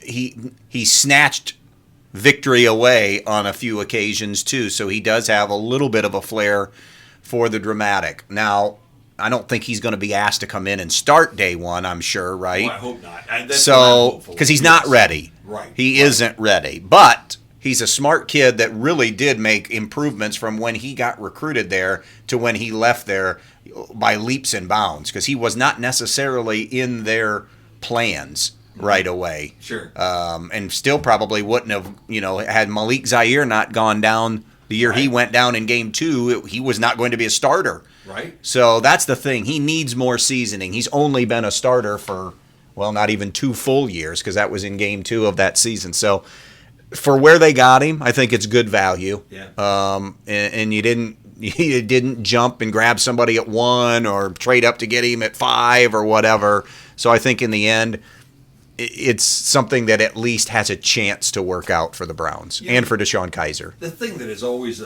He snatched victory away on a few occasions too, so he does have a little bit of a flair for the dramatic. Now, I don't think he's going to be asked to come in and start day one, I'm sure, right? Well, I hope not. That's what I'm So, hopeful because of. he's not Yes. ready. Right. He isn't ready. But he's a smart kid that really did make improvements from when he got recruited there to when he left there by leaps and bounds, because he was not necessarily in their plans right away. Sure. And still probably wouldn't have, had Malik Zaire not gone down the year he Right. went down in game 2, he was not going to be a starter. Right. So that's the thing. He needs more seasoning. He's only been a starter for, not even 2 full years, because that was in game 2 of that season. So for where they got him, I think it's good value. Yeah. And you didn't jump and grab somebody at 1 or trade up to get him at 5 or whatever. So I think in the end, it's something that at least has a chance to work out for the Browns and for Deshaun Kaiser. The thing that has always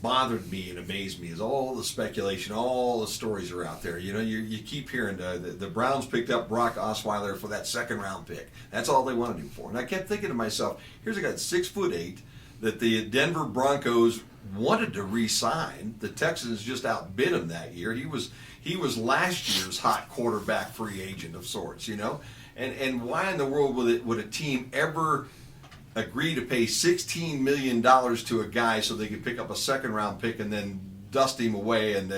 bothered me and amazed me is all the speculation, all the stories are out there. You keep hearing the Browns picked up Brock Osweiler for that second-round pick. That's all they wanted him for. And I kept thinking to myself, here's a guy 6'8" that the Denver Broncos wanted to re-sign. The Texans just outbid him that year. He was last year's hot quarterback free agent of sorts, And why in the world would a team ever agree to pay $16 million to a guy so they could pick up a second-round pick and then dust him away and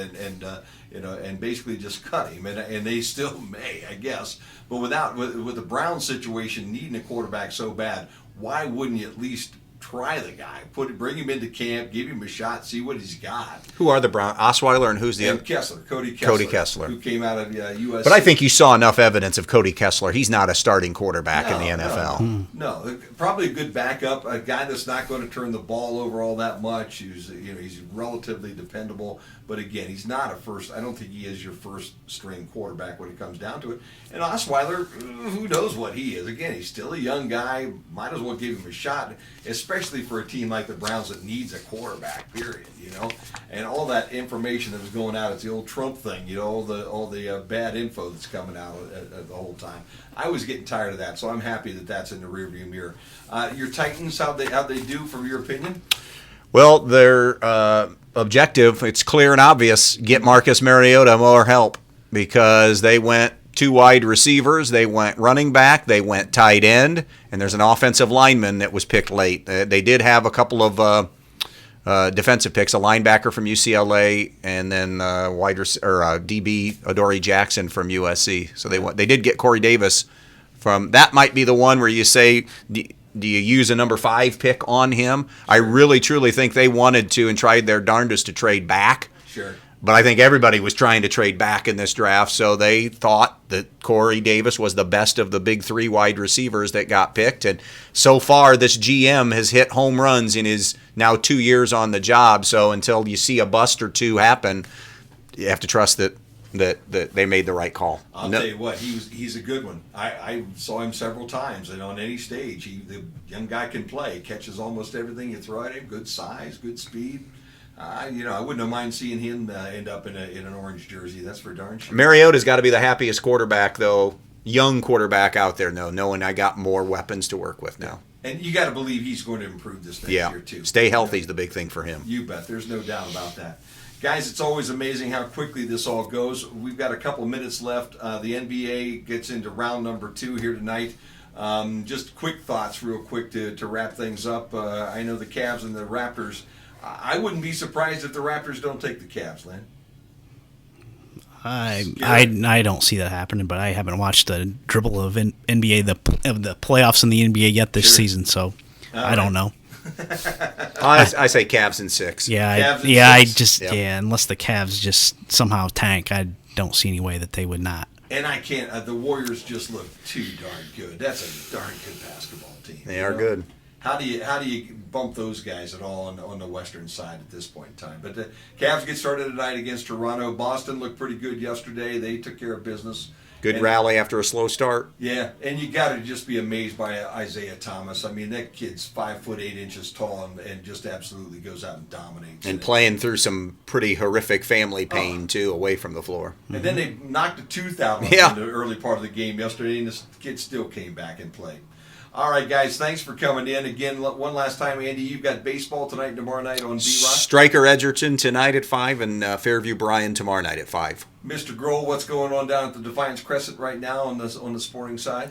basically just cut him? And they still may, I guess. But with the Browns situation needing a quarterback so bad, why wouldn't you at least try the guy, bring him into camp, give him a shot, see what he's got? Who are the Browns? Osweiler and who's the other? Cody Kessler, who came out of USC. But I think you saw enough evidence of Cody Kessler. He's not a starting quarterback in the NFL. No, probably a good backup, a guy that's not going to turn the ball over all that much. He's relatively dependable, but again, he's not a first. I don't think he is your first string quarterback when it comes down to it. And Osweiler, who knows what he is? Again, he's still a young guy. Might as well give him a shot, especially for a team like the Browns that needs a quarterback. Period. And all that information that was going out, it's the old Trump thing. All the bad info that's coming out the whole time. I was getting tired of that, so I'm happy that that's in the rearview mirror. Your Titans, how'd they do from your opinion? Well, their objective, it's clear and obvious, get Marcus Mariota more help, because they went 2 wide receivers, they went running back, they went tight end, and there's an offensive lineman that was picked late. They did have a couple of defensive picks, a linebacker from UCLA, and then DB Adoree Jackson from USC. So they did get Corey Davis from. That might be the one where you say, do you use a number 5 pick on him? I really, truly think they wanted to and tried their darndest to trade back. Sure. But I think everybody was trying to trade back in this draft, so they thought that Corey Davis was the best of the big 3 wide receivers that got picked. And so far, this GM has hit home runs in his now 2 years on the job. So until you see a bust or 2 happen, you have to trust that they made the right call. I'll tell you what, he's a good one. I saw him several times, and on any stage, the young guy can play, catches almost everything you throw at him, good size, good speed. I wouldn't mind seeing him end up in an orange jersey. That's for darn sure. Mariota's got to be the happiest quarterback, though, young quarterback out there, though, knowing I got more weapons to work with now. And you got to believe he's going to improve this next year, too. Stay healthy is the big thing for him. You bet. There's no doubt about that. Guys, it's always amazing how quickly this all goes. We've got a couple of minutes left. The NBA gets into round number 2 here tonight. Just quick thoughts real quick to wrap things up. I know the Cavs and the Raptors. I wouldn't be surprised if the Raptors don't take the Cavs, Len. I don't see that happening, but I haven't watched the dribble of NBA of the playoffs in the NBA yet this season, so I don't know. I say Cavs in 6. Unless the Cavs just somehow tank, I don't see any way that they would not. And I can't. The Warriors just look too darn good. That's a darn good basketball team. They are good. How do you bump those guys at all on the western side at this point in time? But the Cavs get started tonight against Toronto. Boston looked pretty good yesterday. They took care of business. Good rally after a slow start. Yeah, and you got to just be amazed by Isaiah Thomas. I mean, that kid's 5'8" tall and just absolutely goes out and dominates. And playing through some pretty horrific family pain too, away from the floor. And then they knocked a tooth out in the early part of the game yesterday, and this kid still came back and played. All right, guys, thanks for coming in. Again, one last time, Andy, you've got baseball tonight and tomorrow night on D-Rock. Stryker Edgerton tonight at 5 and Fairview Bryan tomorrow night at 5. Mr. Grohl, what's going on down at the Defiance Crescent right now on the sporting side?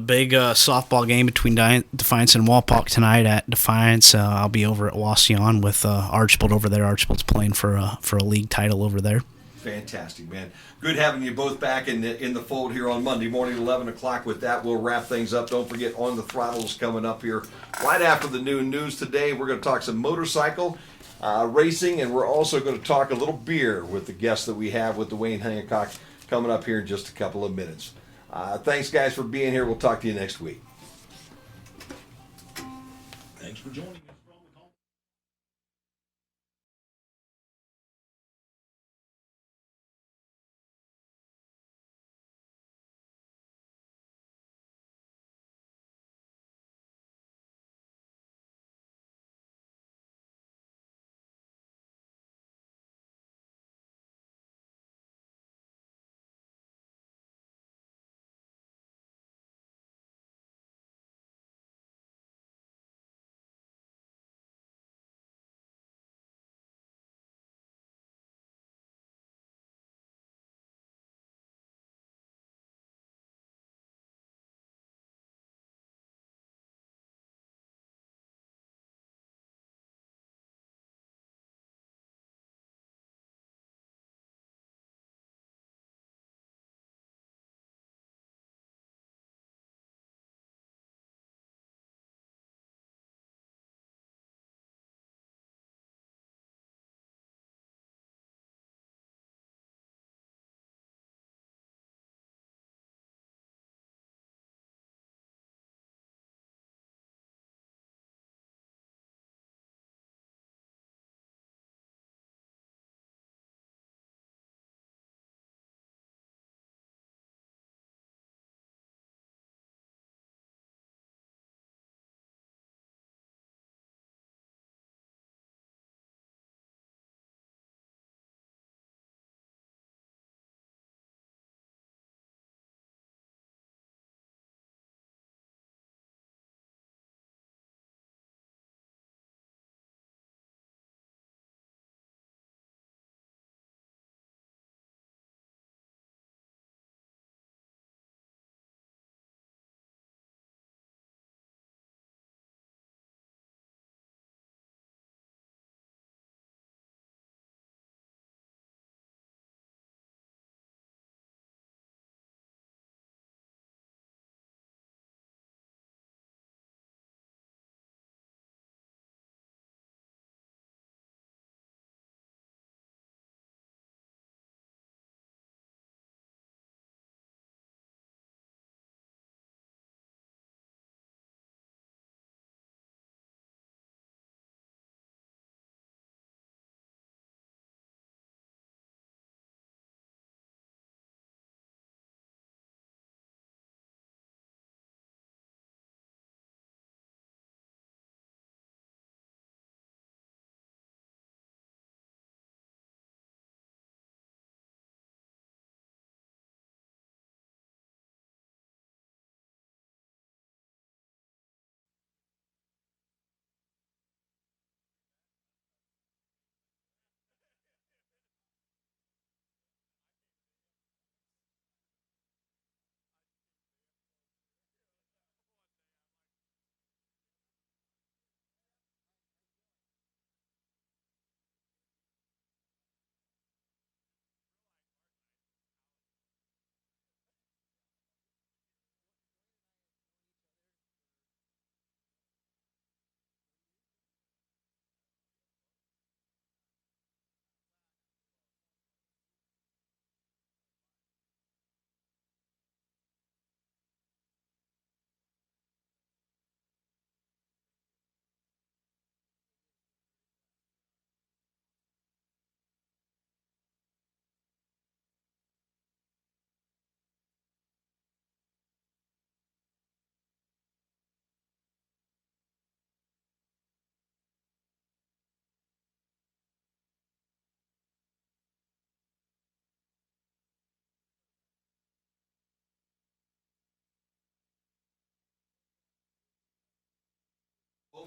Big softball game between Defiance and Walpock tonight at Defiance. I'll be over at Wauseon with Archbold over there. Archbold's playing for a league title over there. Fantastic, man. Good having you both back in the fold here on Monday morning, 11 o'clock. With that, we'll wrap things up. Don't forget, On the Throttle's coming up here right after the noon news today. We're going to talk some motorcycle racing, and we're also going to talk a little beer with the guests that we have with Dwayne Hancock coming up here in just a couple of minutes. Thanks, guys, for being here. We'll talk to you next week. Thanks for joining us.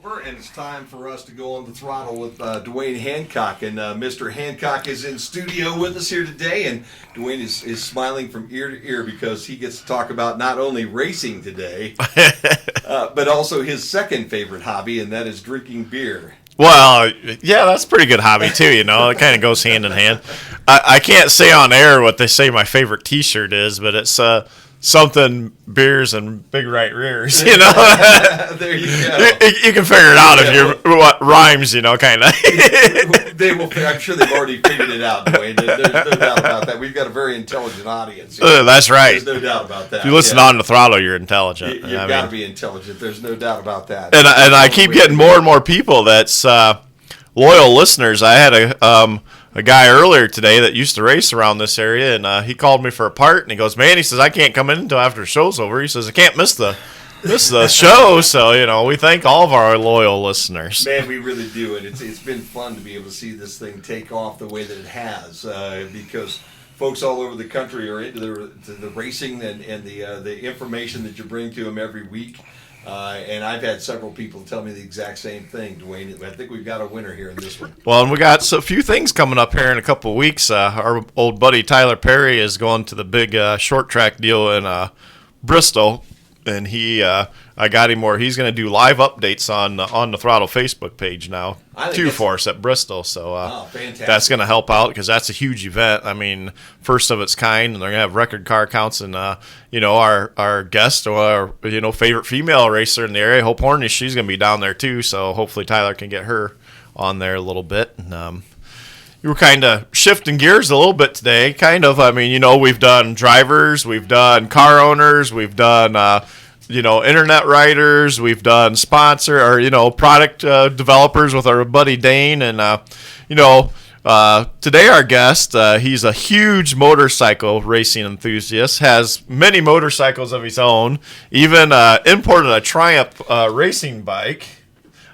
And it's time for us to go on the throttle with Dwayne Hancock. And Mr. Hancock is in studio with us here today. And Dwayne is smiling from ear to ear because he gets to talk about not only racing today, but also his second favorite hobby, and that is drinking beer. Well, yeah, that's a pretty good hobby, too, It kind of goes hand in hand. I can't say on air what they say my favorite T-shirt is, but it's something beers and big right rears, There you go. You can figure it out if you're what rhymes, kind of. They will. I'm sure they've already figured it out, Dwayne. There's no doubt about that. We've got a very intelligent audience. That's right. There's no doubt about that. If you listen on the throttle, you're intelligent. You've got to be intelligent. There's no doubt about that. And I keep getting more and more people that's loyal listeners. I had a guy earlier today that used to race around this area, and he called me for a part, and he goes, man, he says, I can't come in until after the show's over. He says, I can't miss the show. So, we thank all of our loyal listeners. Man, we really do. And it's been fun to be able to see this thing take off the way that it has because folks all over the country are into the racing and the information that you bring to them every week. And I've had several people tell me the exact same thing, Dwayne. I think we've got a winner here in this one. Well, and we got a few things coming up here in a couple of weeks. Our old buddy Tyler Perry is going to the big short track deal in Bristol, and I got him where he's going to do live updates on the Throttle Facebook page now for us at Bristol. So fantastic. That's going to help out because that's a huge event. I mean, first of its kind, and they're going to have record car counts. And our guest or our favorite female racer in the area, Hope Hornish, she's going to be down there too. So hopefully Tyler can get her on there a little bit. And we were kind of shifting gears a little bit today. We've done drivers, we've done car owners, we've done internet writers, we've done sponsor or product developers with our buddy Dane, and today our guest, he's a huge motorcycle racing enthusiast, has many motorcycles of his own, even imported a Triumph racing bike.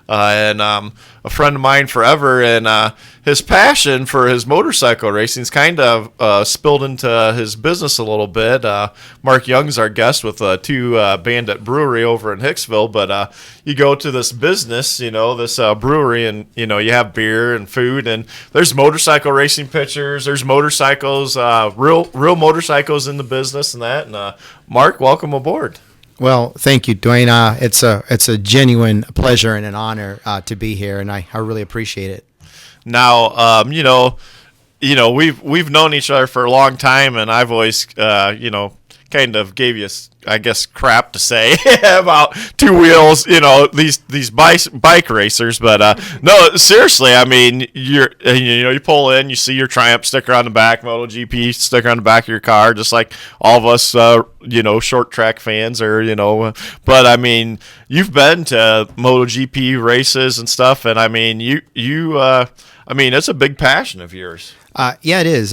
And a friend of mine forever, and his passion for his motorcycle racing's kind of spilled into his business a little bit. Mark Young's our guest with Two Bandit Brewery over in Hicksville, but you go to this business, this brewery, and you have beer and food, and there's motorcycle racing pictures, there's motorcycles, real motorcycles in the business, and that. And Mark, welcome aboard. Well, thank you, Dwayne. It's a genuine pleasure and an honor to be here, and I really appreciate it. Now, we've known each other for a long time, and I've always, kind of gave you, I guess, crap to say about two wheels, these bike racers. But no, seriously, I mean, you pull in, you see your Triumph sticker on the back, MotoGP sticker on the back of your car, just like all of us, short track fans, or But I mean, you've been to MotoGP races and stuff, and I mean, it's a big passion of yours. Yeah, it is.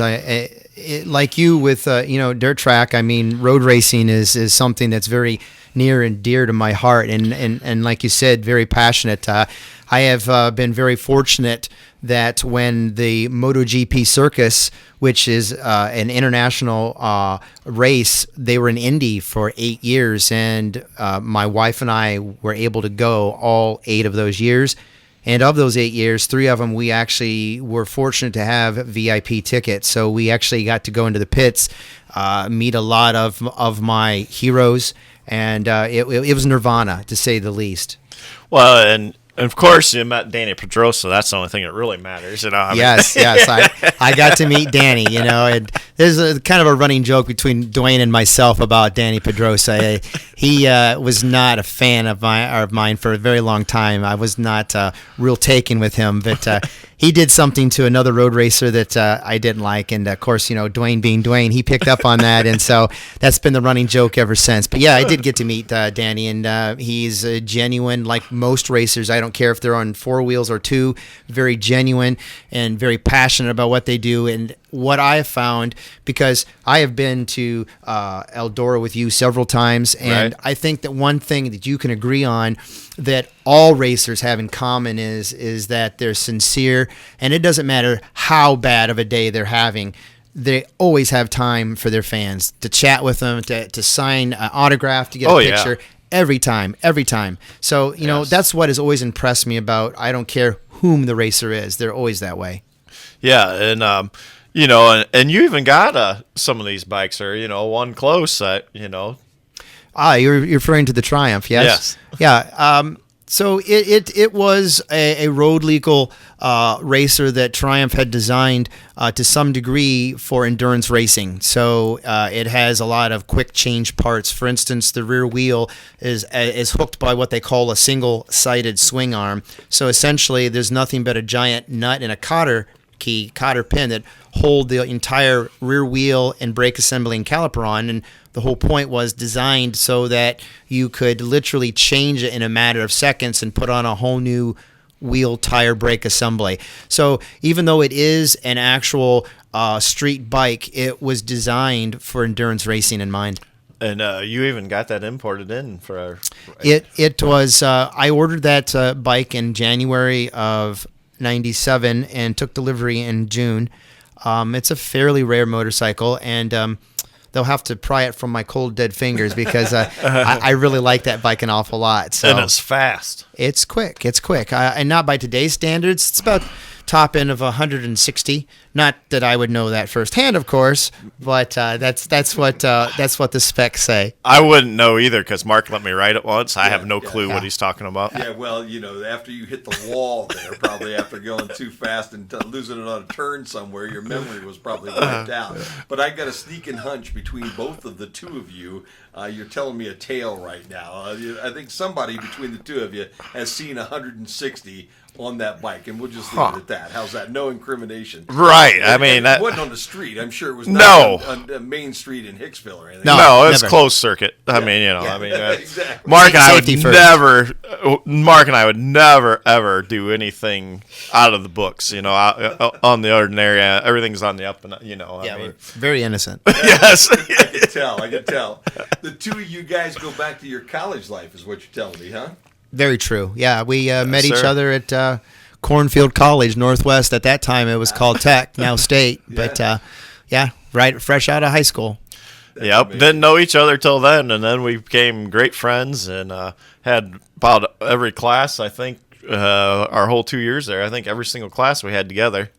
Like you with dirt track. I mean, road racing is something that's very near and dear to my heart, and like you said, very passionate. I have been very fortunate that when the MotoGP Circus, which is an international race, they were in Indy for 8 years, and my wife and I were able to go all 8 of those years. And of those 8 years, 3 of them, we actually were fortunate to have VIP tickets. So we actually got to go into the pits, meet a lot of my heroes, and it was nirvana, to say the least. Well, and of course, you met Danny Pedrosa. That's the only thing that really matters. Yes. I got to meet Danny, and there's a kind of a running joke between Dwayne and myself about Danny Pedrosa. He was not a fan of mine for a very long time. I was not real taken with him, but he did something to another road racer that I didn't like, and of course, Dwayne being Dwayne, he picked up on that, and so that's been the running joke ever since. But yeah, I did get to meet Danny, and he's genuine, like most racers. I don't care if they're on 4 wheels or 2, very genuine and very passionate about what they do. And what I have found, because I have been to Eldora with you several times, and right. I think that one thing that you can agree on that all racers have in common is that they're sincere, and it doesn't matter how bad of a day they're having. They always have time for their fans, to chat with them, to sign an autograph, to get a picture. Yeah. every time. So, Yes. that's what has always impressed me about, I don't care whom the racer is. They're always that way. Yeah, and and you even got some of these bikes, or one close. You're referring to the Triumph, yes? Yes. Yeah. So it was a road legal racer that Triumph had designed to some degree for endurance racing. So it has a lot of quick change parts. For instance, the rear wheel is hooked by what they call a single-sided swing arm. So essentially, there's nothing but a giant nut and a cotter pin that hold the entire rear wheel and brake assembly and caliper on. And the whole point was designed so that you could literally change it in a matter of seconds and put on a whole new wheel, tire, brake assembly. So even though it is an actual street bike, it was designed for endurance racing in mind. And you even got that imported in for our. It was I ordered that bike in January of '97 and took delivery in June. It's a fairly rare motorcycle, and they'll have to pry it from my cold dead fingers because I really like that bike an awful lot. So And it's fast. it's quick. And not by today's standards. It's about top end of 160. Not that I would know that firsthand, of course, but that's what the specs say. I wouldn't know either because Mark let me ride it once. I have no clue yeah. what he's talking about. Yeah, well, after you hit the wall there, probably after going too fast and losing it on a turn somewhere, your memory was probably wiped out. But I got a sneaking hunch between both of the two of you. You're telling me a tale right now. I think somebody between the two of you has seen 160 on that bike, and we'll just leave it at that. How's that? No incrimination. Right. I mean, it wasn't on the street. I'm sure it was not on a main street in Hicksville or anything. no, it's never. closed circuit. I mean, Exactly. Mark and I Safety would first. never ever do anything out of the books. On the ordinary. Everything's on the up and We're very innocent. yes. I can tell. The two of you guys go back to your college life, is what you're telling me, huh? Very true. Yeah, we met each sir. other at Cornfield College, Northwest. At that time, it was called Tech, now State. But right, fresh out of high school. Yep. amazing. Didn't know each other till then, and then we became great friends and had about every class. I think our whole 2 years there. I think every single class we had together.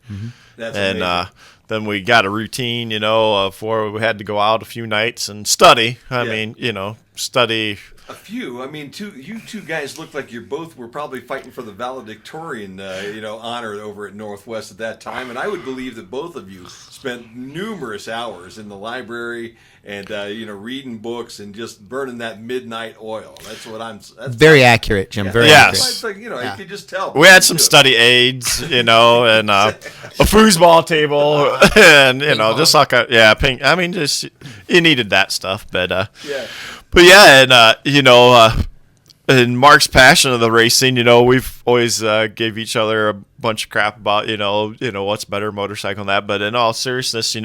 That's And amazing. then we got a routine, of where we had to go out a few nights and study. I Yeah. mean, study. A few. I mean, you two guys look like you both were probably fighting for the valedictorian, honor over at Northwest at that time. And I would believe that both of you spent numerous hours in the library and reading books and just burning that midnight oil. That's what I'm. That's Very accurate, Jim. Very Yes. accurate. It's like, you could just tell. We had some study aids, and a foosball table, and just like ping. I mean, just you needed that stuff, but Yeah. But yeah, and in Mark's passion of the racing, we've always gave each other a bunch of crap about what's better motorcycle than that. But in all seriousness,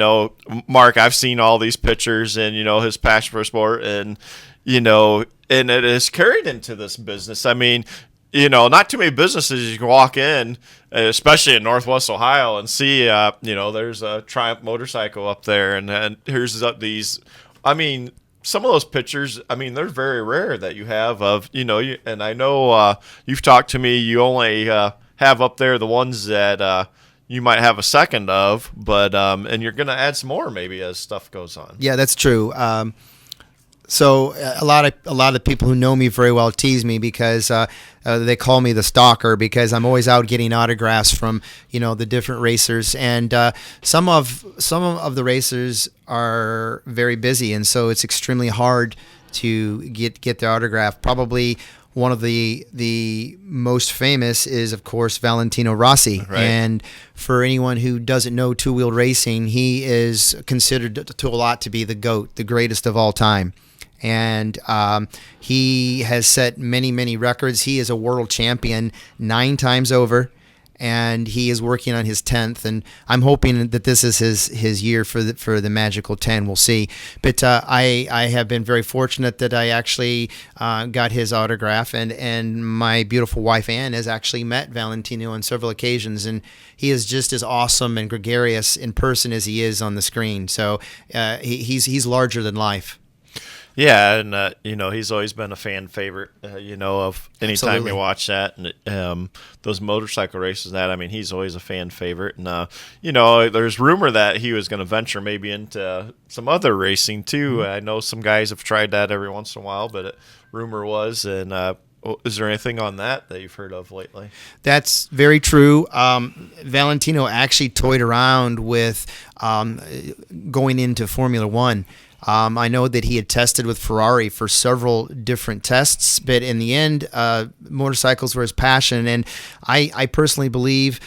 Mark, I've seen all these pictures and his passion for sport, and and it is carried into this business. I mean, not too many businesses you can walk in, especially in Northwest Ohio, and see there's a Triumph motorcycle up there, and here's these. I mean, some of those pictures, I mean, they're very rare that you have of, and I know you've talked to me, you only have up there the ones that you might have a second of, but, and you're going to add some more maybe as stuff goes on. Yeah, that's true. So a lot of people who know me very well tease me because they call me the stalker because I'm always out getting autographs from the different racers, and some of the racers are very busy, and so it's extremely hard to get their autograph. Probably one of the most famous is, of course, Valentino Rossi. Right. And for anyone who doesn't know two-wheeled racing, he is considered to a lot to be the GOAT, the greatest of all time. And he has set many, many records. He is a world champion 9 times over, and he is working on his 10th. And I'm hoping that this is his year for the magical 10. We'll see. But I have been very fortunate that I actually got his autograph, and my beautiful wife Ann has actually met Valentino on several occasions, and he is just as awesome and gregarious in person as he is on the screen. So he's larger than life. Yeah, and he's always been a fan favorite. Of any time Absolutely. you watch that, and those motorcycle races. He's always a fan favorite. And there's rumor that he was going to venture maybe into some other racing too. I know some guys have tried that every once in a while, but rumor was. And is there anything on that you've heard of lately? That's very true. Valentino actually toyed around with going into Formula One. I know that he had tested with Ferrari for several different tests, but in the end, motorcycles were his passion. And I personally believe,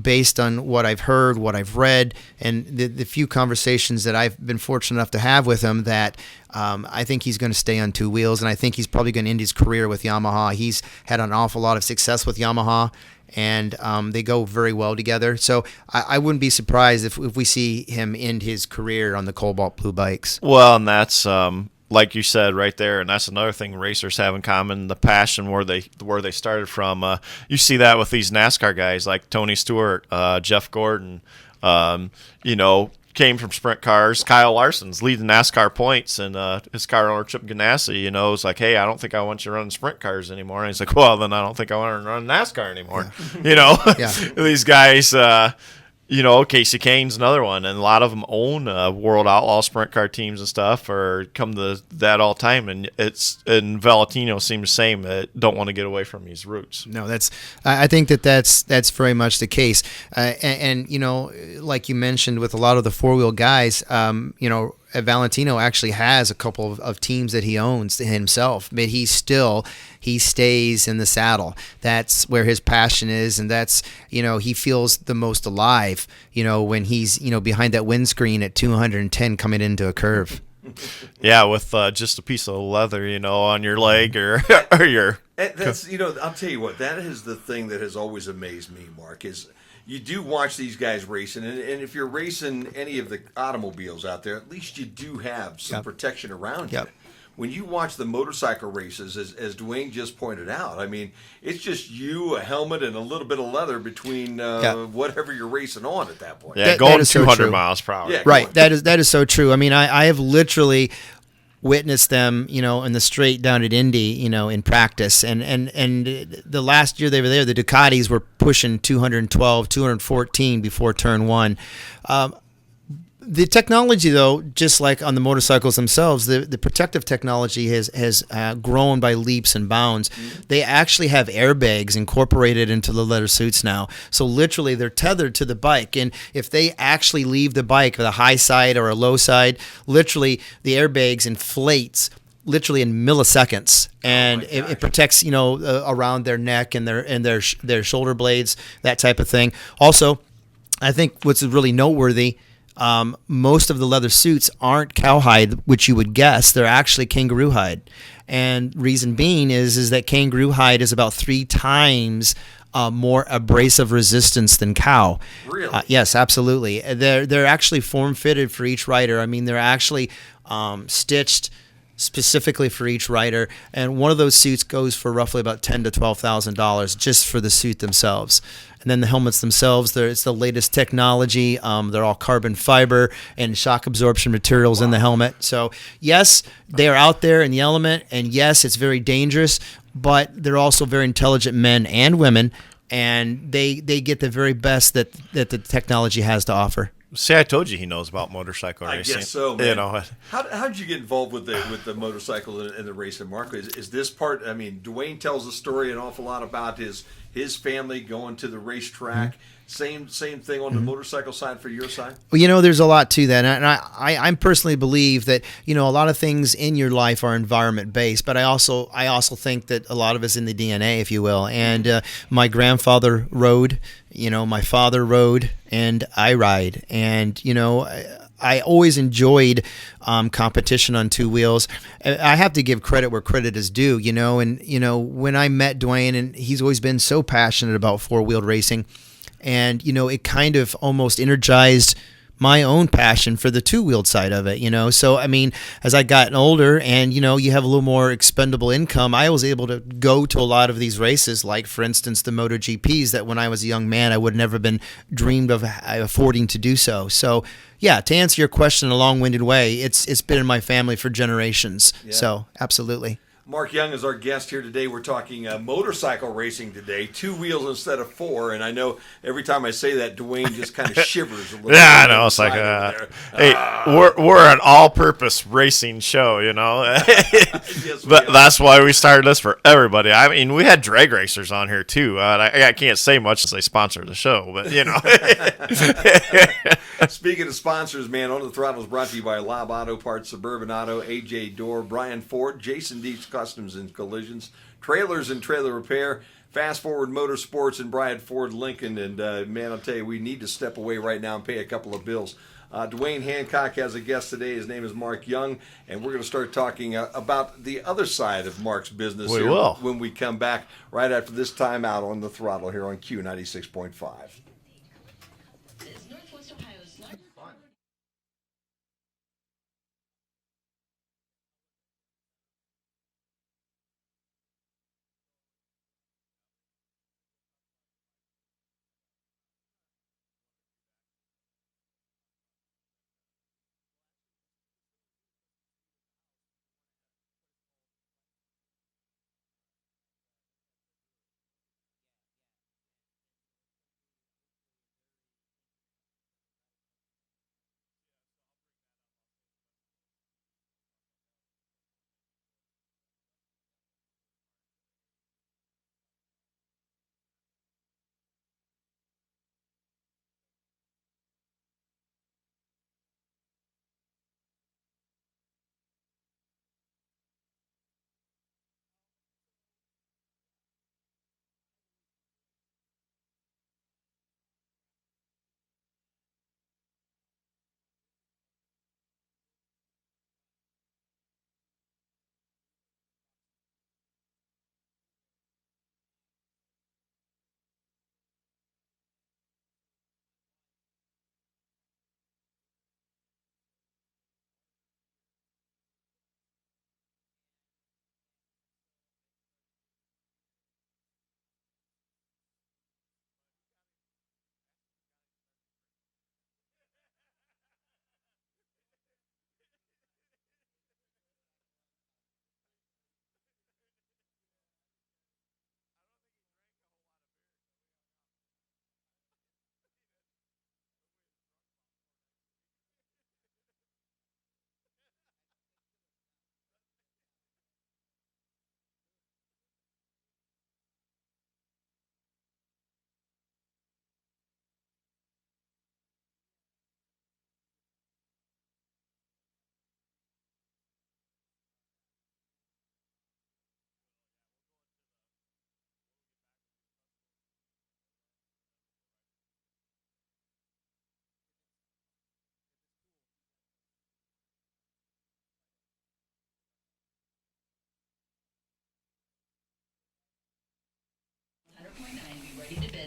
based on what I've heard, what I've read, and the few conversations that I've been fortunate enough to have with him, that I think he's going to stay on two wheels, and I think he's probably going to end his career with Yamaha. He's had an awful lot of success with Yamaha, and they go very well together. So I wouldn't be surprised if we see him end his career on the Cobalt Blue bikes. Well, and that's like you said right there, and that's another thing racers have in common: the passion where they started from. You see that with these NASCAR guys like Tony Stewart, Jeff Gordon. Came from sprint cars. Kyle Larson's leading NASCAR points, and his car owner Chip Ganassi, is like, hey, I don't think I want you running sprint cars anymore. And he's like, well, then I don't think I want to run NASCAR anymore. Yeah. These guys, Casey Kane's another one, and a lot of them own World Outlaw sprint car teams and stuff, or come to that all the time. And Valentino seems the same. Don't want to get away from his roots. No, I think that's very much the case. And like you mentioned with a lot of the four-wheel guys, Valentino actually has a couple of teams that he owns himself, but he stays in the saddle. That's where his passion is, and that's, he feels the most alive, when he's, behind that windscreen at 210 coming into a curve. Yeah, with just a piece of leather, on your leg or your... And that's, I'll tell you what, that is the thing that has always amazed me, Mark, is you do watch these guys racing, and if you're racing any of the automobiles out there, at least you do have some protection around you. Yep. When you watch the motorcycle races, as Dwayne just pointed out, it's just you, a helmet, and a little bit of leather between whatever you're racing on at that point. Yeah, going is so 200 true. miles per hour. Yeah, Right. That is so true. I have literally witnessed them, in the straight down at Indy, in practice. And the last year they were there, the Ducatis were pushing 212, 214 before turn one. The technology, though, just like on the motorcycles themselves, the protective technology has grown by leaps and bounds. They actually have airbags incorporated into the leather suits now. So literally, they're tethered to the bike, and if they actually leave the bike with a high side or a low side, literally the airbags inflates literally in milliseconds, and it protects around their neck and their shoulder blades, that type of thing. Also, I think what's really noteworthy. Most of the leather suits aren't cowhide, which you would guess. They're actually kangaroo hide. And reason being is that kangaroo hide is about 3 times more abrasive resistance than cow. Really? Yes, absolutely. They're actually form fitted for each rider. They're actually stitched specifically for each rider, and one of those suits goes for roughly about $10,000 to $12,000 just for the suit themselves. And then the helmets themselves, it's the latest technology. They're all carbon fiber and shock absorption materials in the helmet. So yes, they are out there in the element, and yes, it's very dangerous, but they're also very intelligent men and women, and they get the very best that the technology has to offer. See, I told you he knows about motorcycle I racing. guess so, man. How did you get involved with the motorcycle and the racing, Mark? Is this part? Dwayne tells a story an awful lot about his family going to the racetrack. Mm-hmm. Same thing on the motorcycle side for your side. Well, there's a lot to that, and I personally believe that a lot of things in your life are environment based, but I also think that a lot of it's in the DNA, if you will. And my grandfather rode, my father rode, and I ride, and I always enjoyed competition on two wheels. I have to give credit where credit is due, and when I met Dwayne, and he's always been so passionate about four-wheeled racing, and it kind of almost energized my own passion for the two-wheeled side of it, So, I mean, as I gotten older and, you have a little more expendable income, I was able to go to a lot of these races, like, for instance, the MotoGPs that when I was a young man, I would have never been dreamed of affording to do so. So, yeah, to answer your question in a long-winded way, it's been in my family for generations. Yeah. So, absolutely. Mark Young is our guest here today. We're talking motorcycle racing today, 2 wheels instead of 4. And I know every time I say that, Dwayne just kind of shivers a little bit. Yeah, I know. It's like, hey, we're an all-purpose racing show, Yes, That's why we started this for everybody. I mean, we had drag racers on here, too. I can't say much as they sponsor the show, but, Speaking of sponsors, man, On the Throttle is brought to you by Lob Auto Parts, Suburban Auto, AJ Door, Brian Ford, Jason Deeks Customs and Collisions, Trailers and Trailer Repair, Fast Forward Motorsports, and Brian Ford Lincoln. And, man, I'll tell you, we need to step away right now and pay a couple of bills. Dwayne Hancock has a guest today. His name is Mark Young, and we're going to start talking about the other side of Mark's business when we come back right after this time out On the Throttle here on Q96.5.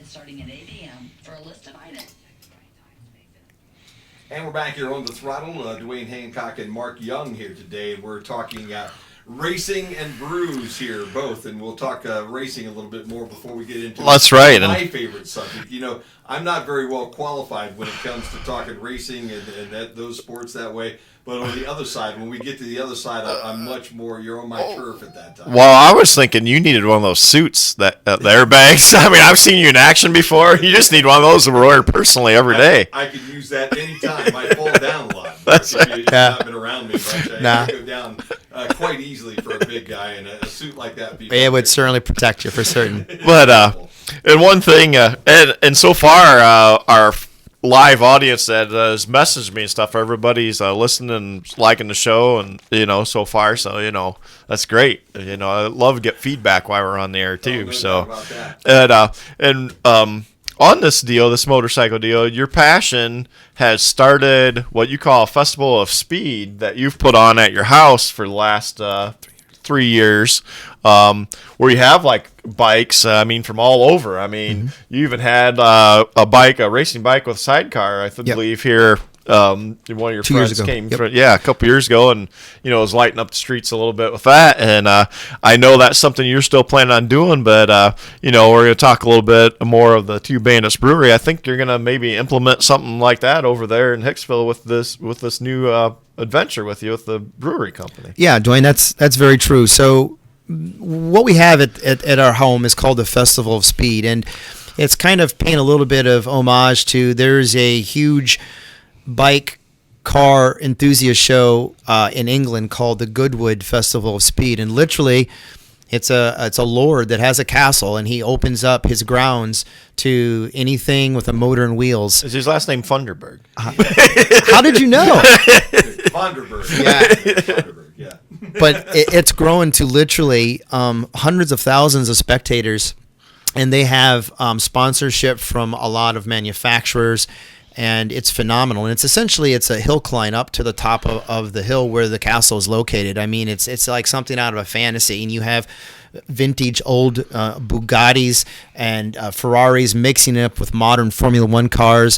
Starting at 8 a.m. for a list of items. And we're back here On the Throttle. Dwayne Hancock and Mark Young here today. And we're talking racing and brews here, both. And we'll talk racing a little bit more before we get into That's right. my favorite subject. I'm not very well qualified when it comes to talking racing and those sports that way. But on the other side, when we get to the other side, I'm much more, you're on my turf at that time. Well, I was thinking you needed one of those suits, the airbags. I mean, I've seen you in action before. You just need one of those to wear personally every day. I could use that anytime. I fall down a lot. You've not been around me much. I go down quite easily for a big guy, and a suit like that. It would certainly protect you for certain. But, and one thing, and so far, our live audience that has messaged me and stuff, everybody's listening and liking the show, and so far, so that's great. I love to get feedback while we're on the air too. And on this deal, this motorcycle deal, your passion has started what you call a festival of speed that you've put on at your house for the last 3 years, where you have like bikes, from all over. You even had a racing bike with sidecar, I believe here One of your 2 years friends ago. came, Yep. a couple years ago, and was lighting up the streets a little bit with that. And I know that's something you're still planning on doing, but we're going to talk a little bit more of the Two Bandits Brewery. I think you're going to maybe implement something like that over there in Hicksville with this new adventure with you with the brewery company. Yeah, Dwayne, that's very true. So what we have at our home is called the Festival of Speed, and it's kind of paying a little bit of homage to, there's a huge bike car enthusiast show in England called the Goodwood Festival of Speed, and literally it's a lord that has a castle, and he opens up his grounds to anything with a motor and wheels. Is his last name Funderburg? How did you know? Vonderberg. Yeah. Vonderberg, yeah. But it's grown to literally hundreds of thousands of spectators, and they have sponsorship from a lot of manufacturers, and it's phenomenal. And it's a hill climb up to the top of the hill where the castle is located. I mean, it's like something out of a fantasy, and you have vintage old Bugattis and Ferraris mixing it up with modern Formula One cars.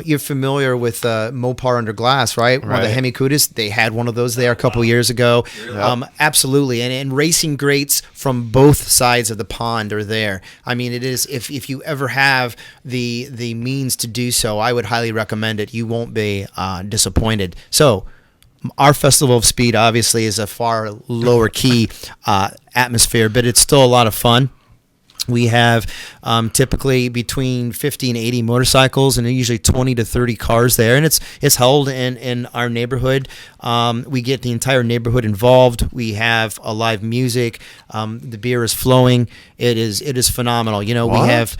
You're familiar with Mopar Under Glass, right? One of the Hemi Cudas. They had one of those there a couple years ago. Really? Absolutely. And racing greats from both sides of the pond are there. I mean, it is, if you ever have the means to do so, I would highly recommend it. You won't be disappointed. So, our Festival of Speed obviously is a far lower key atmosphere, but it's still a lot of fun. We have typically between 50 and 80 motorcycles, and usually 20 to 30 cars there, and it's held in our neighborhood. We get the entire neighborhood involved. We have a live music. The beer is flowing. It is phenomenal. We have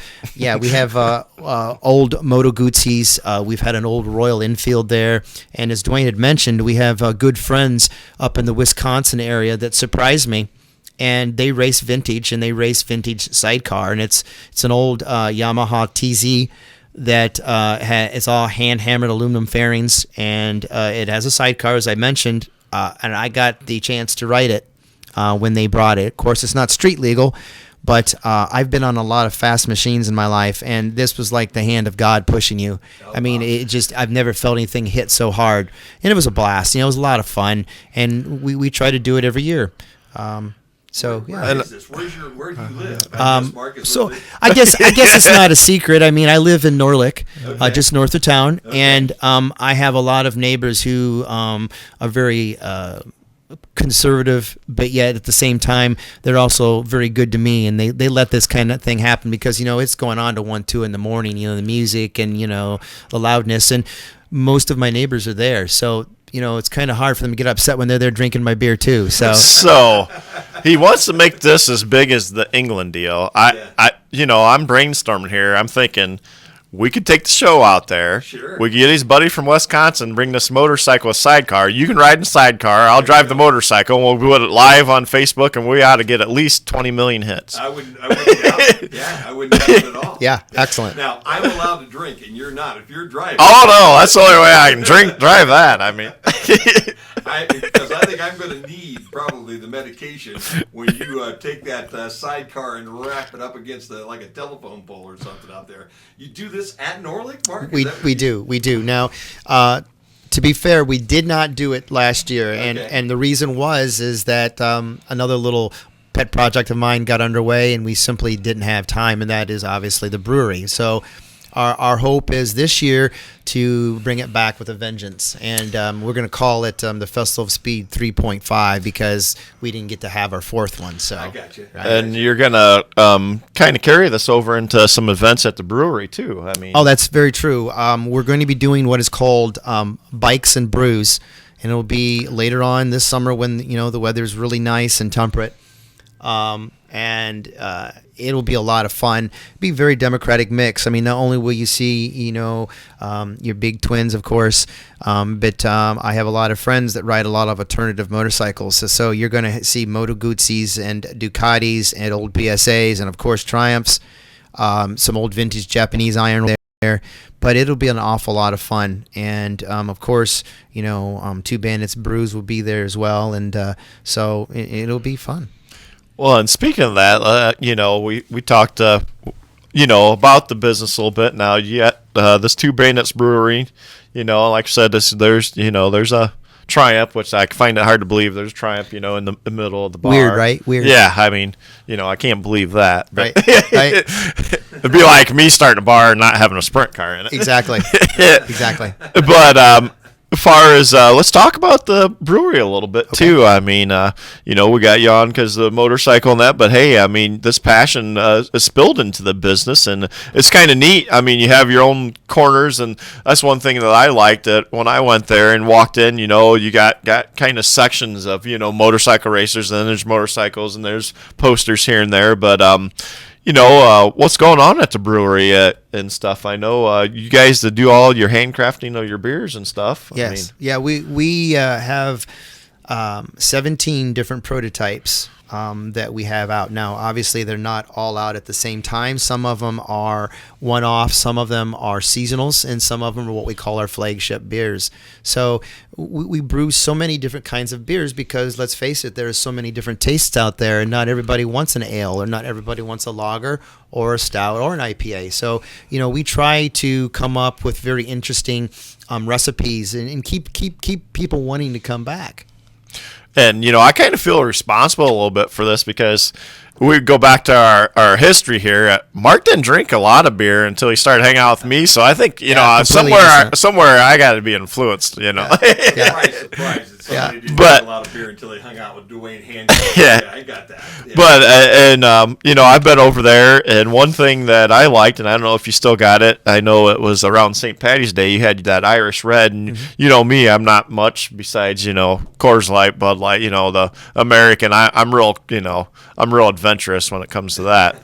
old Moto Guzzi's. We've had an old Royal Enfield there, and as Dwayne had mentioned, we have good friends up in the Wisconsin area that surprised me. And they race vintage, and they race vintage sidecar, and it's an old Yamaha TZ that it's all hand hammered aluminum fairings, and it has a sidecar, as I mentioned, and I got the chance to ride it when they brought it. Of course, it's not street legal, but I've been on a lot of fast machines in my life, and this was like the hand of God pushing you. I mean, I've never felt anything hit so hard, and it was a blast. It was a lot of fun, and we try to do it every year. So yeah. Where is this? Where do you live? So I guess it's not a secret. I mean, I live in Norlick, just north of town, and I have a lot of neighbors who are very conservative, but yet at the same time they're also very good to me, and they let this kind of thing happen because it's going on to 1-2 in the morning. The music and the loudness, and most of my neighbors are there, so. It's kind of hard for them to get upset when they're there drinking my beer too. So he wants to make this as big as the England deal. I'm brainstorming here. I'm thinking we could take the show out there. Sure. We could get his buddy from Wisconsin, bring this motorcycle with sidecar. You can ride in sidecar. I'll drive the motorcycle, and we'll put it live on Facebook, and we ought to get at least 20 million hits. I wouldn't doubt it. Yeah, I wouldn't doubt it at all. Yeah, excellent. Now, I'm allowed to drink, and you're not. If you're driving. Oh, no, that's the only way I can drive that. I mean. Because I think I'm going to need probably the medication when you take that sidecar and wrap it up against like a telephone pole or something out there. You do this at Norlick, Mark? We do. Now, to be fair, we did not do it last year, and the reason is that another little pet project of mine got underway, and we simply didn't have time, and that is obviously the brewery. So our hope is this year to bring it back with a vengeance, and we're going to call it the Festival of Speed 3.5 because we didn't get to have our fourth one. So I got you. Right? And you're going to kind of carry this over into some events at the brewery, too. I mean, Oh, that's very true. We're going to be doing what is called Bikes and Brews, and it'll be later on this summer when the weather's really nice and temperate. And it'll be a lot of fun. Be a very democratic mix. I mean, not only will you see, your big twins, of course, but I have a lot of friends that ride a lot of alternative motorcycles. So you're going to see Moto Guzzi's and Ducatis and old BSAs and, of course, Triumphs, some old vintage Japanese iron there. But it'll be an awful lot of fun. And, of course, Two Bandits Brews will be there as well. And so it'll be fun. well, and speaking of that, we talked, about the business a little bit now. Yet this Two Bandits Brewery, like I said, there's a Triumph, which I find it hard to believe. There's Triumph, in the middle of the bar. Weird, right? Weird. Yeah, I mean, I can't believe that. But Right. Right. it'd be like me starting a bar and not having a sprint car in it. Exactly. Exactly. But as far as let's talk about the brewery a little bit too. I mean, we got you on because of the motorcycle and that, but hey, I mean, this passion is spilled into the business, and it's kind of neat. I mean, you have your own corners, and that's one thing that I liked that when I went there and walked in. You got kind of sections of motorcycle racers, and then there's motorcycles, and there's posters here and there, but what's going on at the brewery and stuff. I know you guys that do all your handcrafting of your beers and stuff. Yes. We have 17 different prototypes that we have out now. Obviously, they're not all out at the same time. Some of them are one-off, some of them are seasonals, and some of them are what we call our flagship beers. So we brew so many different kinds of beers because, let's face it, there are so many different tastes out there, and not everybody wants an ale, or not everybody wants a lager, or a stout, or an IPA. So, we try to come up with very interesting recipes and keep people wanting to come back. And, I kind of feel responsible a little bit for this because we go back to our history here. Mark didn't drink a lot of beer until he started hanging out with me. So I think, somewhere I got to be influenced, Surprise. Somebody didn't drink a lot of beer until they hung out with Dwayne Hancock. Yeah, I got that. Yeah. But, I've been over there, and one thing that I liked, and I don't know if you still got it, I know it was around St. Patty's Day, you had that Irish Red, and me, I'm not much besides, Coors Light, Bud Light, the American. I'm real adventurous when it comes to that.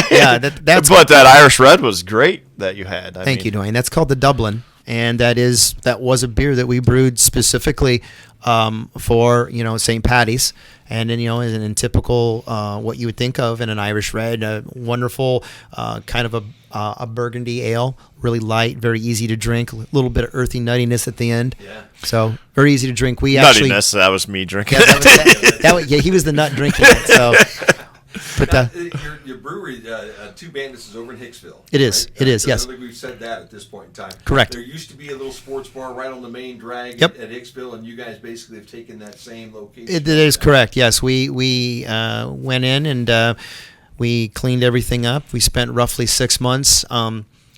Yeah, that's. But that Irish Red was great that you had. Thank you, Dwayne. That's called the Dublin, and that was a beer that we brewed specifically for St. Patty's, and then in typical what you would think of in an Irish Red, a wonderful kind of a burgundy ale, really light, very easy to drink, a little bit of earthy nuttiness at the end. Yeah. So very easy to drink. Nuttiness, that was me drinking. Yeah, he was the nut drinking it. So. But your brewery, Two Bandits, is over in Hicksville. It is. Right? It is. Yes. I think we've said that at this point in time. Correct. There used to be a little sports bar right on the main drag Yep. at Hicksville, and you guys basically have taken that same location. It is correct. Yes, we went in and we cleaned everything up. We spent roughly 6 months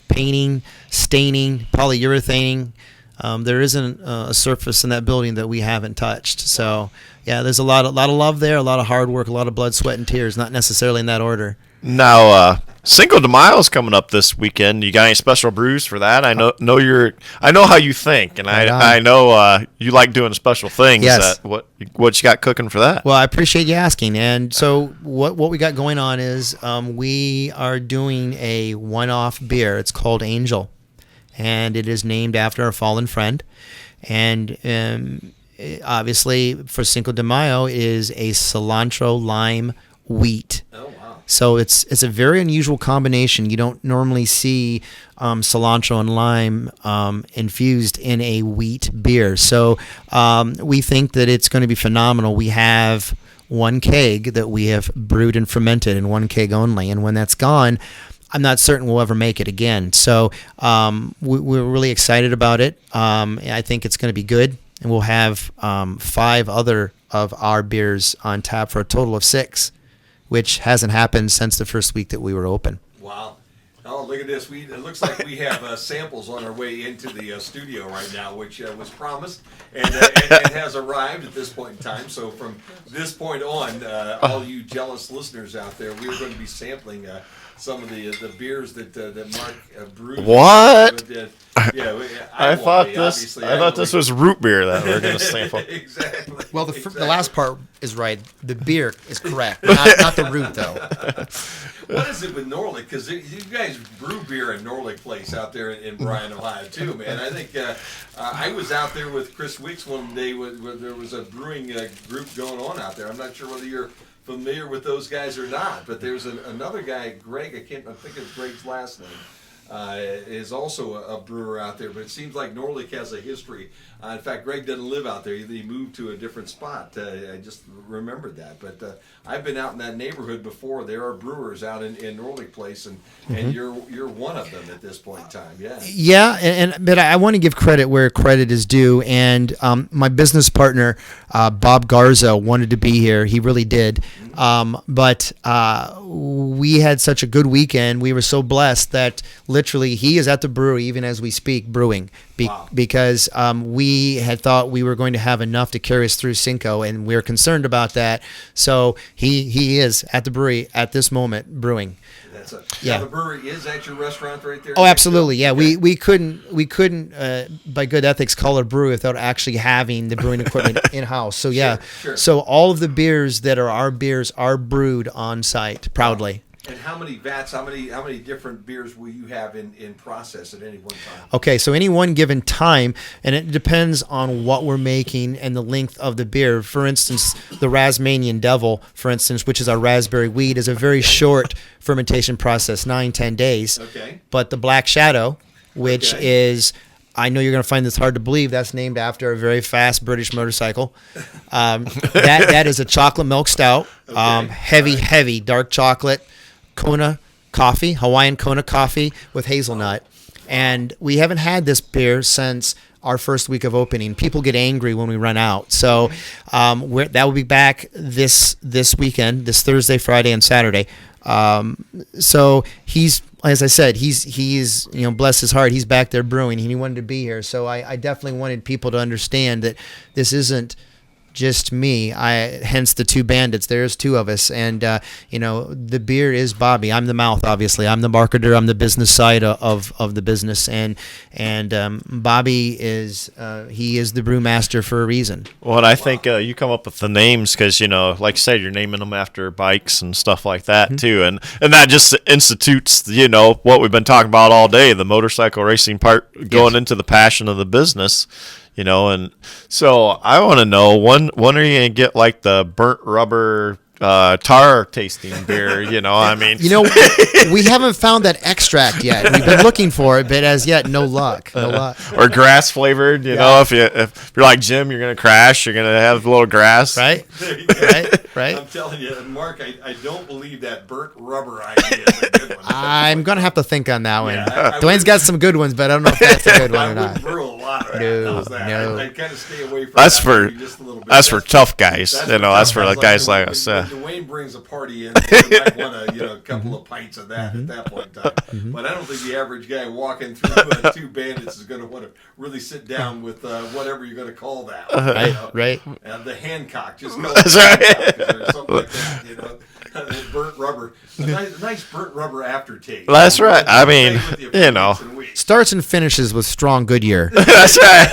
painting, staining, polyurethaning. There isn't a surface in that building that we haven't touched. So, yeah, there's a lot of love there, a lot of hard work, a lot of blood, sweat, and tears. Not necessarily in that order. Now, Cinco de Mayo is coming up this weekend. You got any special brews for that? I know how you think, and I know you like doing special things. Yes. What you got cooking for that? Well, I appreciate you asking. And so what we got going on is we are doing a one-off beer. It's called Angel, and it is named after a fallen friend. And obviously, for Cinco de Mayo, is a cilantro lime wheat. Oh, wow. So it's a very unusual combination. You don't normally see cilantro and lime infused in a wheat beer. So we think that it's going to be phenomenal. We have one keg that we have brewed and fermented, in one keg only. And when that's gone, I'm not certain we'll ever make it again. So we're really excited about it. I think it's going to be good. And we'll have 5 other of our beers on tap for a total of 6, which hasn't happened since the first week that we were open. Wow. Oh, look at this. It looks like we have samples on our way into the studio right now, which was promised and has arrived at this point in time. So from this point on, all you jealous listeners out there, we are going to be sampling some of the beers that Mark brewed. What? Yeah, I thought this was root beer that we are going to sample. Exactly. Well, the last part is right. The beer is correct, not the root, though. What is it with Norlick? Because you guys brew beer in Norlick Place out there in Bryan, Ohio, too, man. I think I was out there with Chris Weeks one day where there was a brewing group going on out there. I'm not sure whether you're familiar with those guys or not, but there's another guy, Greg. I can't think of Greg's last name. is also a brewer out there, but it seems like Norlick has a history. In fact, Greg doesn't live out there. He moved to a different spot. I just remembered that. But I've been out in that neighborhood before. There are brewers out in Norlick Place, and you're one of them at this point in time. Yeah. Yeah, but I want to give credit where credit is due. And my business partner, Bob Garza, wanted to be here. He really did. But we had such a good weekend. We were so blessed that literally he is at the brewery even as we speak brewing because we had thought we were going to have enough to carry us through Cinco, and we were concerned about that. So he is at the brewery at this moment brewing. Now the brewery is at your restaurant right there? Oh, absolutely. Yeah, okay. we couldn't by good ethics call it a brewery without actually having the brewing equipment in house. So yeah, sure. So all of the beers that are our beers are brewed on site proudly. And how many vats? How many different beers will you have in process at any one time? Okay, so any one given time, and it depends on what we're making and the length of the beer. For instance, the Rasmanian Devil, for instance, which is our raspberry wheat, is a very short fermentation process, 9-10 days. Okay. But the Black Shadow, which is, I know you're going to find this hard to believe, that's named after a very fast British motorcycle. That is a chocolate milk stout, heavy dark chocolate. Kona coffee, Hawaiian Kona coffee with hazelnut. And we haven't had this beer since our first week of opening. People get angry when we run out. So that will be back this weekend, this Thursday, Friday, and Saturday. So he's, as I said, he's bless his heart, he's back there brewing, and he wanted to be here. So I definitely wanted people to understand that this isn't just me. Hence the two bandits. There's two of us, and the beer is Bobby. I'm the mouth, obviously. I'm the marketer. I'm the business side of the business, and Bobby is he is the brewmaster for a reason. Well, and I think you come up with the names because like you said, you're naming them after bikes and stuff like that too, and that just institutes what we've been talking about all day, the motorcycle racing part going into the passion of the business. And so I want to know when are you gonna get like the burnt rubber tar tasting beer? I mean, we haven't found that extract yet. We've been looking for it, but as yet, no luck. Or grass flavored. If you're like Jim, you're gonna crash. You're gonna have a little grass, right? Right. I'm telling you, Mark, I don't believe that burnt rubber idea is a good one. I'm gonna have to think on that one. Yeah, Dwayne's got some good ones, but I don't know if that's a good one or I not. wouldn't brew a lot of that. No. I'd kind of stay away from that's that for just a little bit. That's for tough guys. That's for like guys like us. When Dwayne brings a party in, you might want a couple of pints of that at that point in time. But I don't think the average guy walking through two bandits is going to want to really sit down with whatever you're going to call that. Right. The Hancock, just call That's it right. Hancock, or something like that. Burnt rubber, a nice burnt rubber aftertaste. That's right. I mean, Starts and finishes with strong Goodyear. That's right.